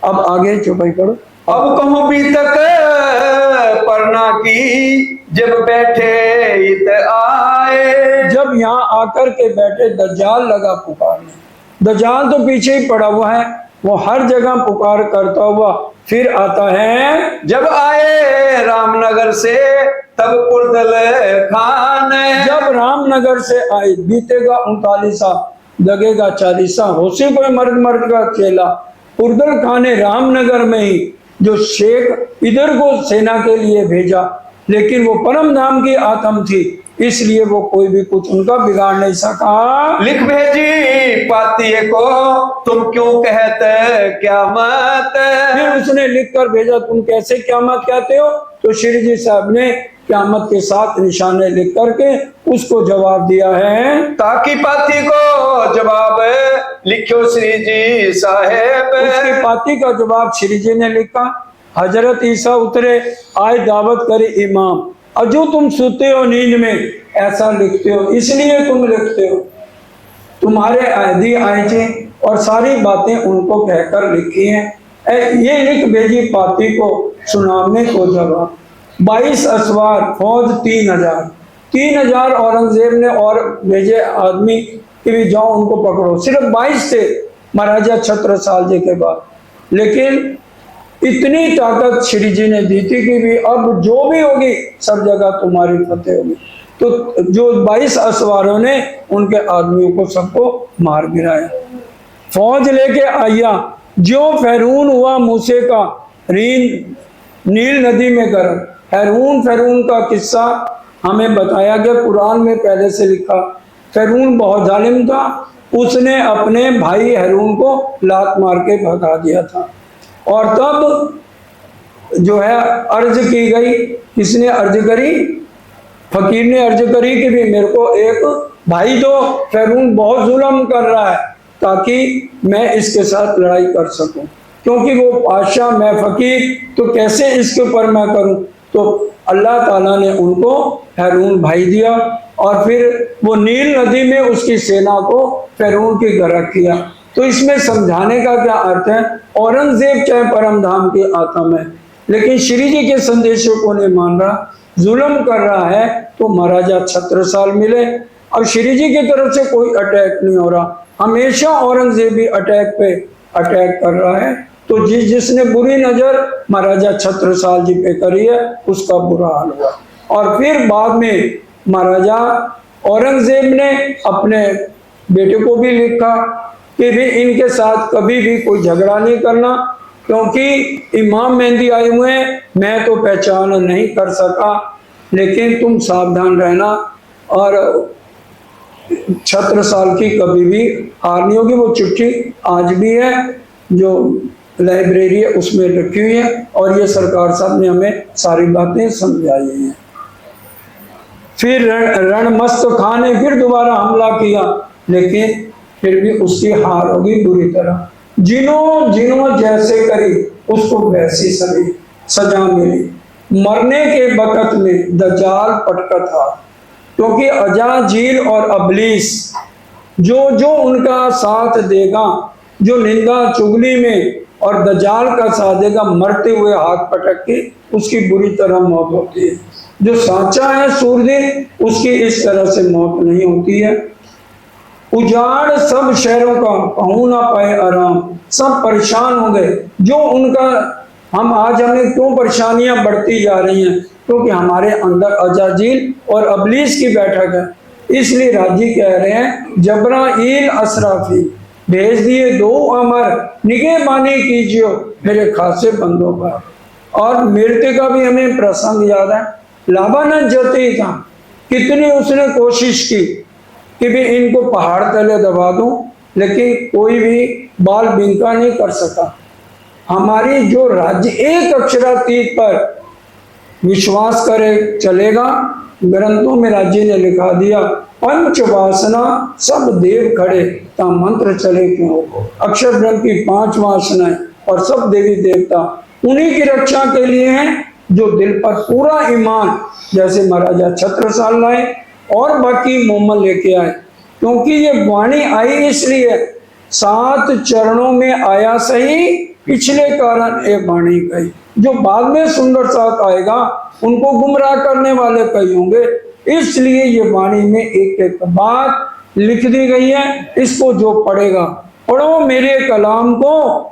अब आगे चौपाई करो। अब कहूँ भी तक परना की, जब बैठे इत आए। जब यहाँ आकर के बैठे दज्जाल लगा पुकारने। दज्जाल तो पीछे ही पड़ा हुआ है, वो हर जगह पुकार करता हुआ फिर आता है। जब आए रामनगर से तब पुरदल खान। जब रामनगर से आए, बीतेगा 39 लगेगा 40, होशी कोई मर्द का चेला। पुरदल खान ने रामनगर में ही जो शेख इधर को सेना के लिए भेजा, लेकिन वो परम धाम की आत्म थी, इसलिए वो कोई भी कुछ उनका बिगाड़ नहीं सका। लिख भेजी पातिये को तुम क्यों कहते क्या मत। फिर उसने लिख कर भेजा, तुम कैसे क्यामत कहते हो? तो श्री जी साहब ने क्यामत के 7 निशाने लिख करके उसको जवाब दिया है। ताकि पाती को जवाब लिखो श्री जी साहेब। उसकी पाती का जवाब श्री जी ने लिखा। हजरत ईसा उतरे, आए दावत करे इमाम, और जो तुम सोते हो नींद में ऐसा लिखते हो, इसलिए तुम लिखते हो। तुम्हारे आदि आए थे और सारी बातें उनको कहकर लिखी हैं। ये लिख भेजी पाती को सुनाने को जवाब। 22 असवार फौज 3000 औरंगजेब ने और भेजे आदमी कि भी जाओ उनको पकड़ो। सिर्फ 22 थे महाराजा छत्रसाल जी के बाद, लेकिन इतनी ताकत श्री जी ने दी थी कि भी अब जो भी होगी सब जगह तुम्हारी फतेह होगी। तो जो 22 असवारों ने उनके आदमियों को सबको मार गिराया। फौज लेके आया, जो फैरून हुआ मूसे का रीन नील नदी में गर्म। फैरून का किस्सा हमें बताया गया, कुरान में पहले से लिखा। फैरून बहुत जालिम था, उसने अपने भाई हैरून को लात मार के भगा दिया था। और तब जो है अर्ज की गई, किसने अर्ज करी? फकीर ने अर्ज करी कि भी मेरे को एक भाई दो, फैरून बहुत जुल्म कर रहा है, ताकि मैं इसके साथ लड़ाई कर सकूं, क्योंकि वो बादशाह मैं फकीर, तो कैसे इसके ऊपर मैं करूं। तो अल्लाह ताला ने उनको फैरून भाई दिया, और फिर वो नील नदी में उसकी सेना को फैरून की गर्क किया। तो इसमें समझाने का क्या अर्थ है? औरंगजेब चाहे परम धाम की आत्म है, लेकिन श्री जी के संदेशों को नहीं मान रहा, जुल्म कर रहा है, तो महाराजा छत्रसाल मिले। अब श्री जी की तरफ से कोई अटैक नहीं हो रहा, हमेशा औरंगजेब भी अटैक पे अटैक कर रहा है। तो जिसने बुरी नजर महाराजा छत्रसाल जी पे करी है उसका बुरा हाल हुआ। और फिर बाद में महाराजा औरंगजेब ने अपने बेटे को भी लिखा कि भी इनके साथ कभी भी कोई झगड़ा नहीं करना, क्योंकि इमाम मेहंदी आए हुए हैं, मैं तो पहचान नहीं कर सका, लेकिन तुम सावधान रहना। और छत्रसाल की कभी भी हार नहीं होगी। वो चिट्ठी आज भी है जो लाइब्रेरी है उसमें रखी हुई है, और ये सरकार साहब ने हमें सारी बातें समझाई हैं। फिर रणमस्त खान ने फिर दोबारा हमला किया, लेकिन फिर भी उसकी हार होगी बुरी तरह। जिन्हों जिन्हों जैसे करी उसको वैसी सजा मिली। मरने के वक्त में दज्जाल पटका था, क्योंकि अजाजील और अबलीस जो जो उनका साथ देगा, जो निंदा चुगली में और दज्जाल का साथ देगा, मरते हुए हाथ पटक के उसकी बुरी तरह मौत होती है। जो साचा है सूरदीन, उसकी इस तरह से मौत नहीं होती है। उजाड़ सब शहरों का, कहूं ना पाए आराम, सब परेशान हो गए। जो उनका आज हमें क्यों परेशानियां बढ़ती जा रही हैं, क्योंकि हमारे अंदर अजाजील और अबलीस की बैठक है। इसलिए राजी कह रहे हैं, जबराइल असराफी भेज दिए दो अमर, निगहबानी कीजिए मेरे खासे बंदों पर। और मृत्यु का भी हमें प्रसंग याद है। लाबानत जती था, कितनी उसने कोशिश की कि भी इनको पहाड़ तले दबा दूं, लेकिन कोई भी बाल बिंका नहीं कर सका। हमारी जो राज्य एक अक्षरातीत पर विश्वास करे चलेगा। ग्रंथों में राज्य ने लिखा दिया, पंच वासना सब देव खड़े ता मंत्र चले क्यों। अक्षर ब्रह्म की 5 वासनाएं और सब देवी देवता उन्हीं की रक्षा के लिए हैं, जो दिल पर पूरा ईमान जैसे महाराजा छत्रसाल लाए और बाकी मोहम्मद लेके आए। क्योंकि ये वाणी आई इसलिए 7 चरणों में आया सही, पिछले कारण एक वाणी कही। जो बाद में सुंदर साथ आएगा उनको गुमराह करने वाले कई होंगे, इसलिए ये वाणी में एक एक बात लिख दी गई है। इसको जो पढ़ेगा, पढ़ो मेरे कलाम को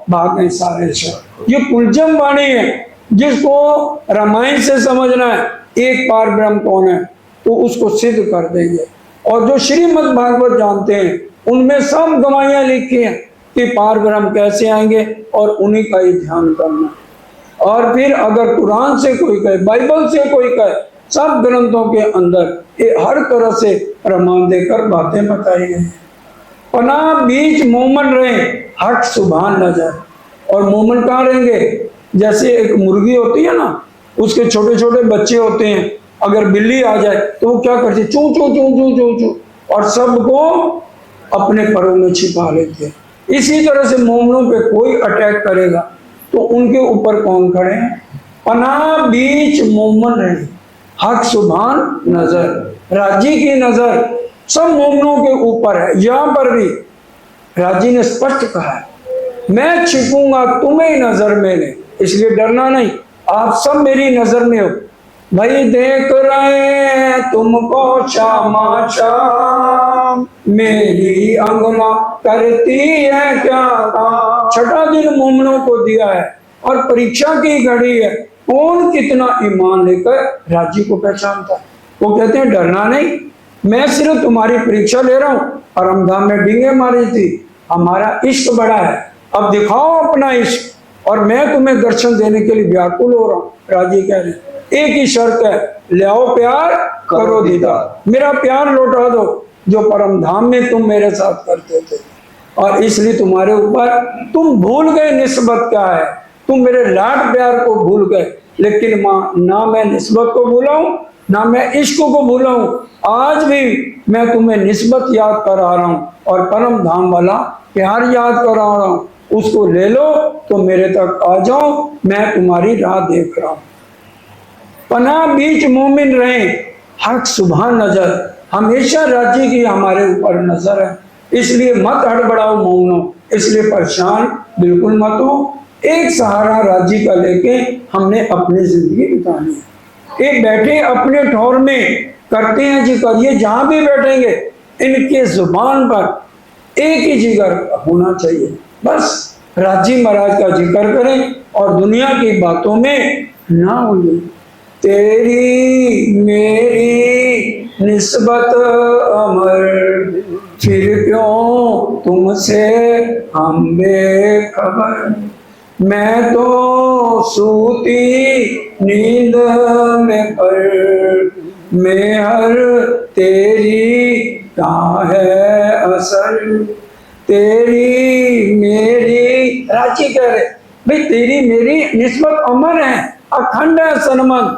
भागे सारे शब्द। ये कुलजम वाणी है, जिसको रामायण से समझना है एक पार ब्रह्म कौन है तो उसको सिद्ध कर देंगे। और जो श्रीमद् भागवत जानते हैं उनमें सब गवाहियां लिखी हैं कि पार ब्रह्म कैसे आएंगे, और उन्हीं का ही ध्यान करना। और फिर अगर कुरान से कोई कहे, बाइबल से कोई कहे, सब ग्रंथों के अंदर ये हर तरह से प्रमाण देकर बातें बताई गई। पना बीच मोमन रहे, हट सुभान न जाए। और मोमन कहाँ रहेंगे? जैसे एक मुर्गी होती है ना, उसके छोटे छोटे बच्चे होते हैं, अगर बिल्ली आ जाए तो वो क्या करती है, चू चू चू चू चू चू, और सबको अपने परों में छिपा लेते हैं। इसी तरह से मोमनों पे कोई अटैक करेगा तो उनके ऊपर कौन खड़े हैं? पना बीच मोमन रहे, हक सुभान नजर। राजी की नजर सब मोमनों के ऊपर है। यहाँ पर भी राजी ने स्पष्ट कहा है, मैं छिपूंगा तुम्हें नजर मैंने, इसलिए डरना नहीं, आप सब मेरी नजर में हो। भाई देख रहे हैं तुमको शामा शाम, मेरी अंगना करती है क्या काम। 6ठा दिन मोमनों को दिया है और परीक्षा की घड़ी है। कौन कितना ईमान लेकर राजी को पहचानता है। वो कहते हैं डरना नहीं, मैं सिर्फ तुम्हारी परीक्षा ले रहा हूँ। परमधाम में डींगे मारी थी, हमारा इश्क बड़ा है, अब दिखाओ अपना इश्क, और मैं तुम्हें दर्शन देने के लिए व्याकुल हो रहा हूँ। राजी कह रहे एक ही शर्त है, ले आओ प्यार करो दीदार, मेरा प्यार लौटा दो जो परम धाम में तुम मेरे साथ करते थे। और इसलिए तुम्हारे ऊपर तुम भूल गए निस्बत क्या है, तुम मेरे लाड प्यार को भूल गए। लेकिन माँ, ना मैं निस्बत को भूला हूँ ना मैं इश्क को भूला हूँ। आज भी मैं तुम्हें निस्बत याद करा रहा हूँ और परम धाम वाला प्यार याद करा रहा हूँ। उसको ले लो तो मेरे तक आ जाओ, मैं तुम्हारी राह देख रहा हूँ। पना बीच मोमिन रहे, हक सुबह नजर, हमेशा राज्य की हमारे ऊपर नजर है। इसलिए मत हड़बड़ाओ मोमनो, इसलिए परेशान बिल्कुल मत हो। एक सहारा राज्य का लेके हमने अपनी जिंदगी बितानी है। एक बैठे अपने ठौर में करते हैं जी करिए, जहां भी बैठेंगे इनके जुबान पर एक ही जिगर होना चाहिए, बस राजी महाराज का जिक्र करें और दुनिया की बातों में ना उलझे। तेरी मेरी निस्बत अमर, फिर क्यों तुमसे हम बेखबर। मैं तो सूती नींद में पर मैं हर तेरी क्या है असल तेरी मेरी। रांची कह रहे भाई तेरी मेरी निस्बत अमर है, अखंड है संबंध।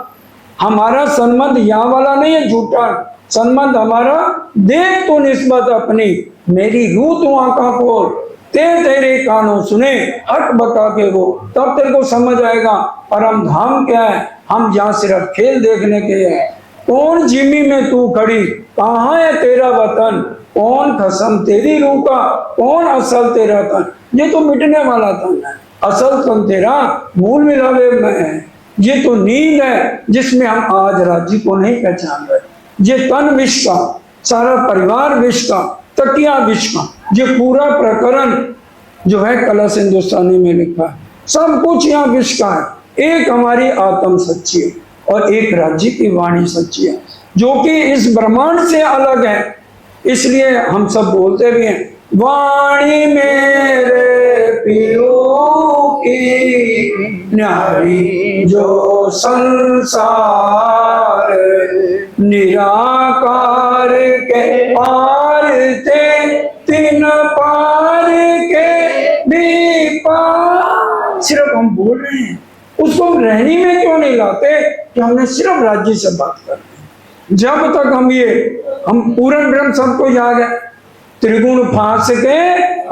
हमारा संबंध यहाँ वाला नहीं है झूठा संबंध हमारा। देख तो निस्बत अपनी, मेरी रूह तू आंखा खोल, तेरे कानों सुने हक बका के वो, तब तेरे को समझ आएगा परम धाम क्या है। हम यहाँ सिर्फ खेल देखने के हैं। कौन जिमी में तू खड़ी, कहाँ है तेरा वतन, कौन कसम तेरी रूह का, कौन असल तेरा तन। ये तो मिटने वाला तन है, असल तन तेरा मूल मिलावे में है। ये तो नींद है जिसमें हम आज राज्य को नहीं पहचान रहे। ये तन विष का, सारा परिवार विष का, तकिया विष का, ये पूरा प्रकरण जो है कलश हिंदुस्तानी में लिखा है, सब कुछ यहाँ विष का है। एक हमारी आत्म सच्ची है और एक राज्य की वाणी सच्ची है, जो कि इस ब्रह्मांड से अलग है। इसलिए हम सब बोलते भी हैं, वाणी मेरे पियो की न्यारी जो संसार, निराकार के पार थे तीन पार के भी पार। सिर्फ हम बोल रहे हैं, उसको हम रहनी में क्यों नहीं लाते कि हमने सिर्फ राज्य से बात करते हैं। जब तक हम पूर्ण ब्रह्म सबको याद है, त्रिगुण फांस के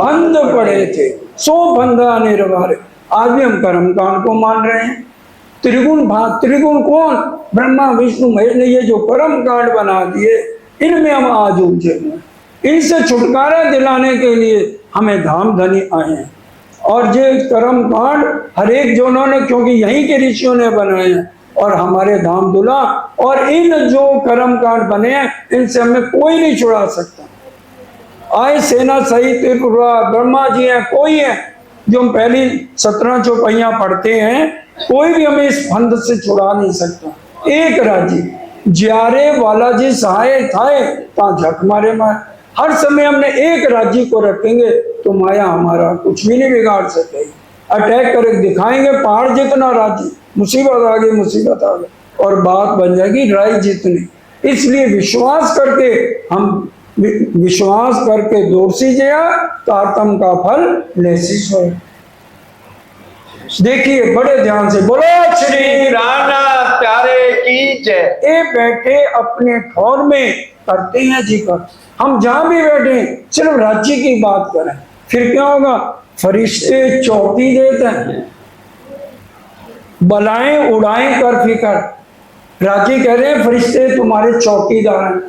अंध पड़े थे सो बंधा निर्वार। आज भी हम कर्म कांड को मान रहे हैं। त्रिगुण कौन, ब्रह्मा विष्णु महेश ने ये जो कर्म कांड बना दिए, इनमें हम आज उलझे हैं। इनसे छुटकारा दिलाने के लिए हमें धाम धनी आए हैं। और ये कर्म कांड हर एक जो उन्होंने, क्योंकि यहीं के ऋषियों ने बनाए हैं और हमारे धाम दुला, और इन जो कर्म कांड बने हैं इनसे हमें कोई नहीं छुड़ा सकता। आए सेना सहित ब्रह्मा जी हैं, कोई है जो हम पहली 17 चौपाइयां पढ़ते हैं, कोई भी हमें इस फंद से छुड़ा नहीं सकता। एक राज्य ज्यारे वाला जी सहाय थाए ता झक मारे मार। हर समय हमने एक राज्य को रखेंगे तो माया हमारा कुछ भी नहीं बिगाड़ सकेगी। अटैक करके दिखाएंगे पहाड़ जितना राज्य, मुसीबत आ गई और बात बन जाएगी राय जितनी। इसलिए विश्वास करके दोषी जया तारतम का फल लेसी सोए। देखिए बड़े ध्यान से बोलो श्री राणा प्यारे की जय। ये बैठे अपने ठौर में करते हैं जिक्र, हम जहां भी बैठे सिर्फ राज्य की बात करें, फिर क्या होगा? फरिश्ते चौकी देते हैं, बलाएं उड़ाएं कर फिकर। राज्य कह रहे हैं फरिश्ते तुम्हारे चौकीदार हैं।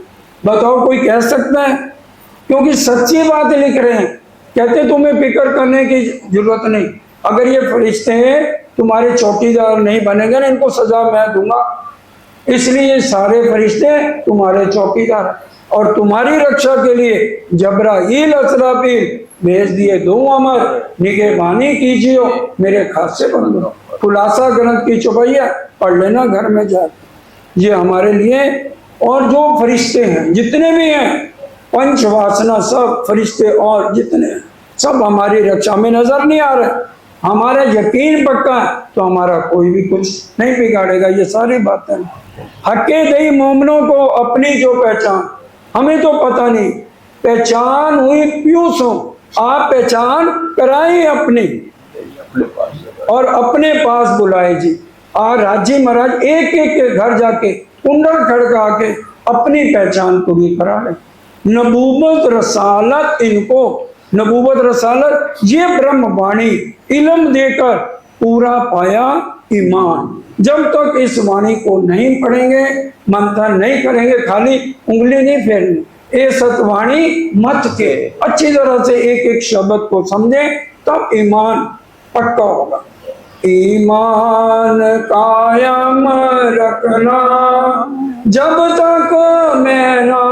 बताओ कोई कह सकता है? क्योंकि सच्ची बात लिख रहे हैं। कहते तुम्हें फिक्र करने की जरूरत नहीं, अगर ये फरिश्ते हैं तुम्हारे चौकीदार नहीं बनेंगे ना, इनको सजा मैं दूंगा। इसलिए ये सारे फरिश्ते तुम्हारे चौकीदार हैं और तुम्हारी रक्षा के लिए जबराइल असराफील भेज दिए दो अमर, निगहबानी कीजिए मेरे खासे बंदों। खुलासा ग्रंथ की चौपाइया पढ़ लेना घर में जाकर। ये हमारे लिए, और जो फरिश्ते हैं जितने भी हैं, पंच वासना सब फरिश्ते और जितने हैं सब हमारी रक्षा में नजर नहीं आ रहे। हमारा यकीन पक्का है तो हमारा कोई भी कुछ नहीं बिगाड़ेगा। ये सारी बातें हके दई मोमनों को अपनी जो पहचान, हमें तो पता नहीं, पहचान हुई पीयूषों, आप पहचान कराई अपनी और अपने पास बुलाए जी। और राजी महाराज एक एक के घर जाके कुंडल खड़का के अपनी पहचान पूरी करा रहे। नबूवत रसालत, इनको नबूवत रसालत ये ब्रह्मवाणी इल्म देकर पूरा पाया ईमान। जब तक इस वाणी को नहीं पढ़ेंगे, मंथन नहीं करेंगे, खाली उंगली नहीं फेरनी, ये सतवाणी मत के अच्छी तरह से एक एक शब्द को समझे, तब ईमान पक्का होगा। ईमान कायम रखना जब तक मैं ना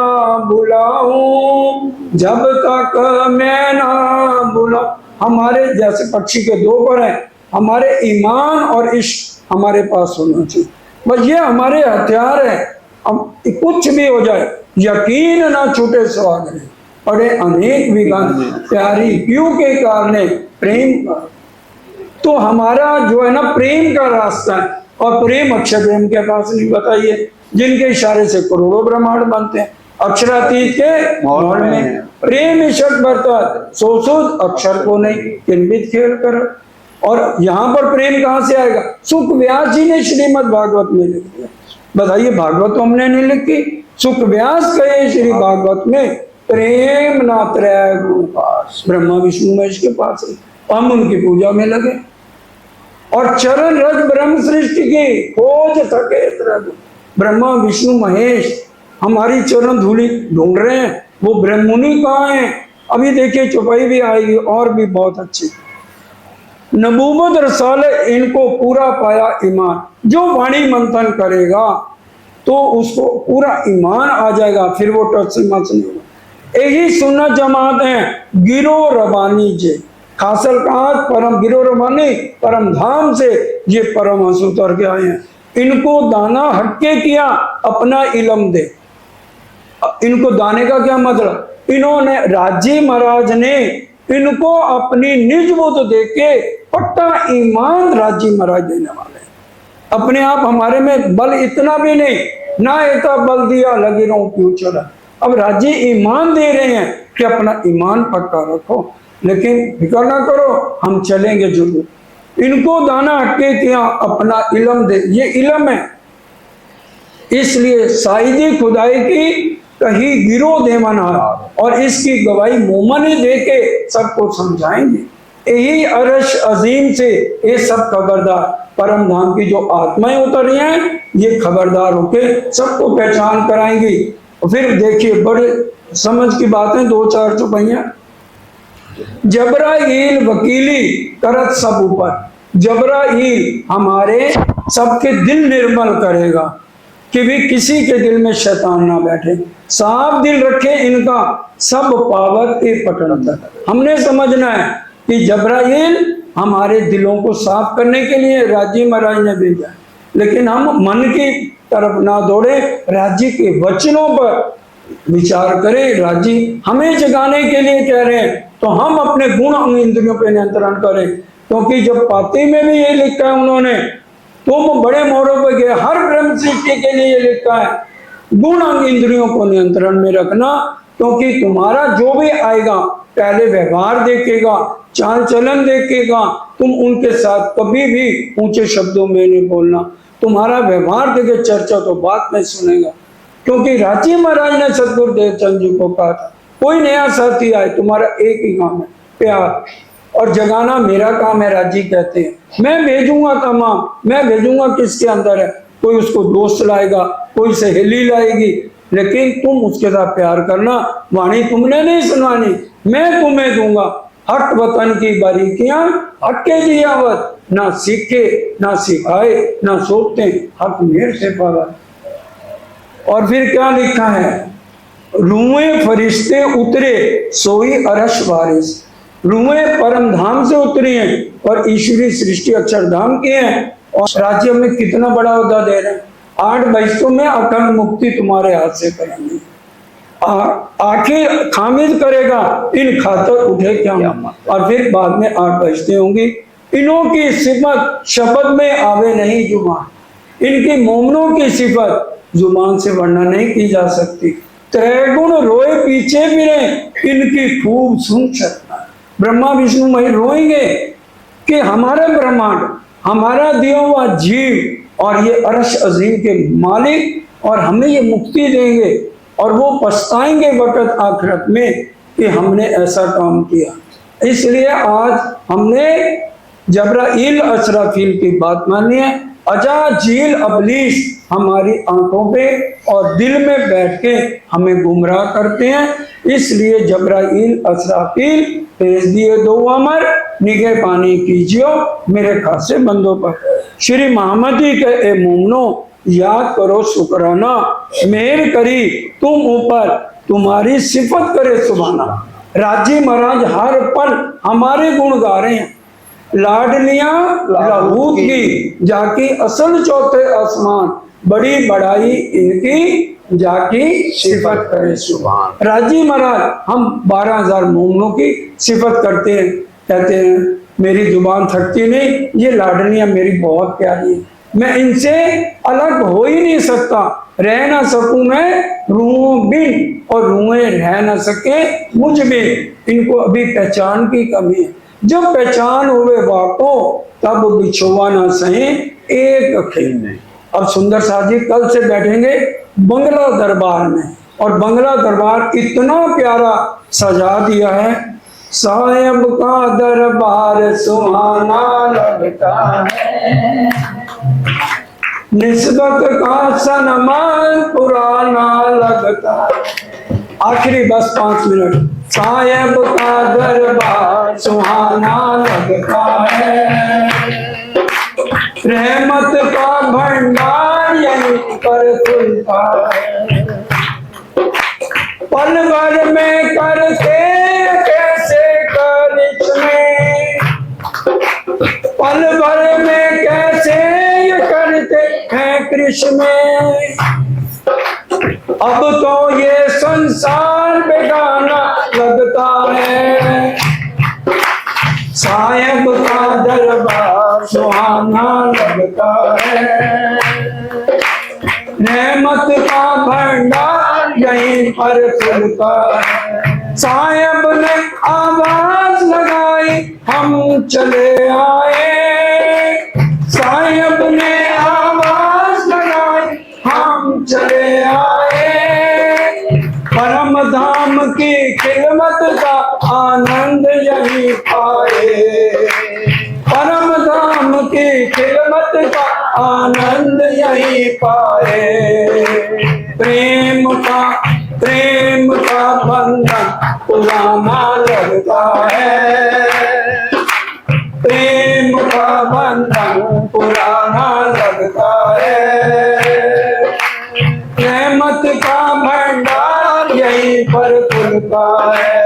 बुलाऊं, जब तक मैं ना बुलाऊं। हमारे जैसे पक्षी के दो पर हैं, हमारे ईमान और इश्क हमारे पास होना चाहिए। बस ये हमारे हथियार है। हम कुछ भी हो जाए यकीन ना छूटे सुहागने, पड़े अनेक विघ्न प्यारी क्यों के कारण प्रेम का। तो हमारा जो है ना प्रेम का रास्ता है, और प्रेम अक्षय प्रेम के पास नहीं। बताइए जिनके इशारे से करोड़ों ब्रह्मांड बनते हैं, अक्षरातीत के मोल में प्रेम ईशक बरतत सो सुध अक्षर को नहीं किन्वित खेल कर। और यहाँ पर प्रेम कहाँ से आएगा? सुख व्यास जी ने श्रीमद् भागवत में लिख दिया। बताइए, भागवत तो हमने नहीं लिखी, सुख व्यास कहे श्री भागवत में प्रेम ना त्रय गुण पास, ब्रह्मा विष्णु महेश के पास है, हम उनकी पूजा में लगे। और चरण रज ब्रह्म सृष्टि की खोज थके त्रग, ब्रह्मा विष्णु महेश हमारी चरण धूलि ढूंढ रहे हैं, वो ब्रह्ममुनि कहाँ हैं? अभी देखिए चौपाई भी आएगी और भी बहुत अच्छी। नबूवत रसाले इनको पूरा पाया ईमान, जो वाणी मंथन करेगा तो उसको पूरा ईमान आ जाएगा, फिर वो टच मच नहीं होगा। यही सुन्नत जमात है गिरो रबानी जे, हासिल कहा परम गिरो रबानी परम धाम से ये परम हंस उतर के आए हैं। इनको दाना हटके किया अपना इलम दे। इनको दाने का क्या मतलब? इन्होंने राजी महाराज ने इनको अपनी निज बुद्ध देके पट्टा ईमान राजी महाराज देने वाले। अपने आप हमारे में बल इतना भी नहीं, ना इतना बल दिया लगी रहूं क्यों चला। अब राजी ईमान दे रहे हैं कि अपना ईमान पक्का रखो, लेकिन फिक्र ना करो, हम चलेंगे जरूर। इनको दाना हटके किया अपना इलम दे, ये इलम है। इसलिए साइदी खुदाई की कहीं गिरो देवना, और इसकी गवाही मोमन ही दे के सबको समझाएंगे। यही अरश अजीम से ये सब खबरदार परम धाम की जो आत्माएं उतरी हैं, ये खबरदार होके सबको पहचान कराएंगी। और फिर देखिए बड़े समझ की बातें, 2-4 चौपाइयां। जबराइल वकीली करत सब ऊपर, जबराइल हमारे सबके दिल निर्मल करेगा कि भी किसी के दिल में शैतान ना बैठे, साफ दिल रखे इनका सब पावत ए पटन तक। हमने समझना है कि जबराइल हमारे दिलों को साफ करने के लिए राजी महाराज ने भेजा, लेकिन हम मन की तरफ ना दौड़े, राजी के वचनों पर विचार करें। राजी हमें जगाने के लिए कह रहे हैं तो हम अपने गुण इंद्रियों पर नियंत्रण करें, क्योंकि जब पाती में भी ये लिखा है उन्होंने, तुम बड़े मोड़ों पर गए, हर ब्रह्म सृष्टि के लिए ये लिखा है गुण इंद्रियों को नियंत्रण में रखना, क्योंकि तुम्हारा जो भी आएगा पहले व्यवहार देखेगा, चाल चलन देखेगा। तुम उनके साथ कभी भी ऊंचे शब्दों में नहीं बोलना, तुम्हारा व्यवहार देखे, चर्चा तो बात नहीं सुनेगा। क्योंकि राजी महाराज ने सतगुरुदेव चंद जी को कहा था, कोई नया साथी आए तुम्हारा एक ही काम है प्यार, और जगाना मेरा काम है। राजी कहते हैं मैं भेजूंगा तमाम, मैं भेजूंगा किसके अंदर है, कोई उसको दोस्त लाएगा, कोई सहेली लाएगी, लेकिन तुम उसके साथ प्यार करना। वाणी तुमने नहीं सुनानी, मैं तुम्हें दूंगा। हक वतन की बारीकियां हटके दियावत, ना सीखे ना सिखाए ना सोचते, हक मेर से पावा। और फिर क्या लिखा है? रूए फरिश्ते उतरे सोई अरश वारिस, रूए परम धाम से उतरी हैं और ईश्वरी सृष्टि अक्षरधाम की है। और राज्य में कितना बड़ा होता दे रहे हैं, 8 बहिश्तों में अखंड मुक्ति तुम्हारे हाथ से करेंगे। आखिर खामिद करेगा इन खातर उठे क्या। और फिर बाद में 8 बहिश्तें होंगी। इनों की सिफत शब्द में आवे नहीं जुबान, इनकी मोमनों की सिफत जुबान से वर्णन नहीं की जा सकती। त्रैगुण रोए पीछे फिरे इनकी खूब सुन सकता। ब्रह्मा विष्णु महेश रोएंगे कि हमारा ब्रह्मांड, हमारा दिया हुआ जीव और ये अरश अजीम के मालिक, और हमें ये मुक्ति देंगे, और वो पछताएंगे वक़्त आखिरत में कि हमने ऐसा काम किया। इसलिए आज हमने जबराइल असराफील की बात मानी है। अजा झील अबलीस हमारी आंखों पे और दिल में बैठ के हमें गुमराह करते हैं, इसलिए जबराइल असराफील भेज दिए 2 अमर, निगाह पानी कीजियो मेरे खासे बंदों पर। श्री मोहम्मदी के ए मोमनो याद करो शुक्राना, मेहर करी तुम ऊपर तुम्हारी सिफत करे सुभाना। राजी महाराज हर पल हमारे गुण गा रहे हैं। लाडलियां लाहूत की जाकी असल चौथे आसमान, बड़ी बड़ाई इनकी जाकी सिफत करे सुभान। राजी महाराज हम 12,000 मोमनों की सिफत करते हैं, कहते हैं मेरी जुबान थकती नहीं, ये लाडलियां मेरी बहुत प्यारी है। मैं इनसे अलग हो ही नहीं सकता, रह ना सकूं मैं रूहों बिन, और रूहें रह ना सके मुझ में। इनको अभी पहचान की कमी है। जब पहचान हुए वाको तब बिछोवा ना सहे एक अखिल में। अब सुंदर साथ जी कल से बैठेंगे बंगला दरबार में, और बंगला दरबार इतना प्यारा सजा दिया है। साहेब का दरबार सुहाना लगता है, निस्बत का सनमान पुराना लगता है। आखिरी बस 5 मिनट। साहेब का दरबार सुहाना लगता है, रहमत का भंडार यहीं पर खुलता है। पल भर में करते कैसे करिश्मे, पल भर में कैसे ये करते हैं कृष्ण। अब तो ये संसार बेगाना लगता है, साहेब का दरबार सुहाना लगता है, रहमत का भंडार यहीं पर खुलता है। साहेब ने आवाज लगाई हम चले आए, साहेब ने आवाज लगाई हम चले आए। परम धाम की खिदमत का आनंद यही पाए, परम धाम की खिदमत का आनंद यही पाए। प्रेम का बंधन पुराना लगता है, प्रेम का बंधन पुराना लगता है। रहमत का भंडार यहीं पर खुलता है।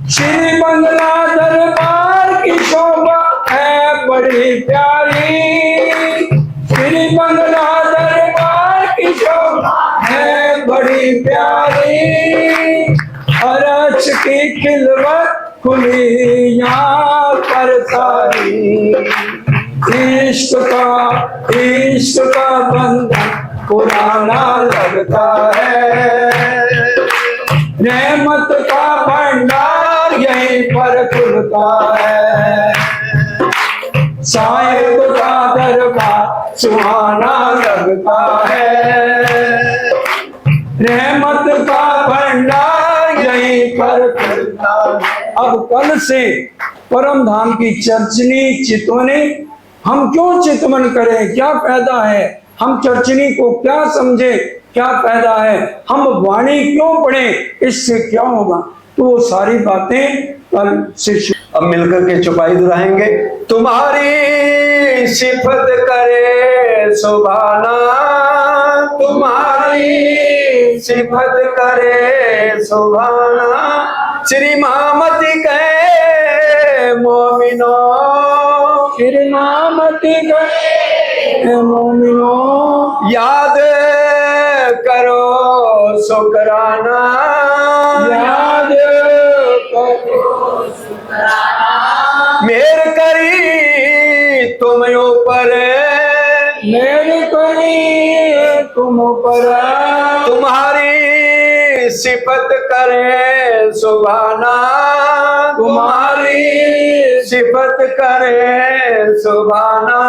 श्री बंगला दरबार की शोभा है बड़ी प्यारी, श्री बंगला दरबार की शोभा है बड़ी प्यारी। अरच की खिलवत खुली यहाँ पर सारी, इश्क का बंधन पुराना लगता है, रहमत का भंडार यहीं पर खुलता है। साहिब का दरबार सुहाना लगता है, रहमत का भंडार यहीं पर खुलता है। अब कल से परम धाम की चर्चनी चितवनी, हम क्यों चितवन करें, क्या फायदा है, हम चर्चनी को क्या समझे, क्या फायदा है, हम वाणी क्यों पढ़े, इससे क्या होगा, तो वो सारी बातें कल से। अब मिलकर के चौपाई दोहराएंगे। तुम्हारी सिफत करे सुभाना, तुम्हारी सिफत करे सुभाना। श्री मामती के मोमिनो, श्री मामती के मोमिनो, याद करो शुक्राना, याद करो मेर करी तुम ऊपर, मेरी करी तुम पर, तुम्हारी सिफत करे सुभाना, तुम्हारी सिफत करे सुभाना।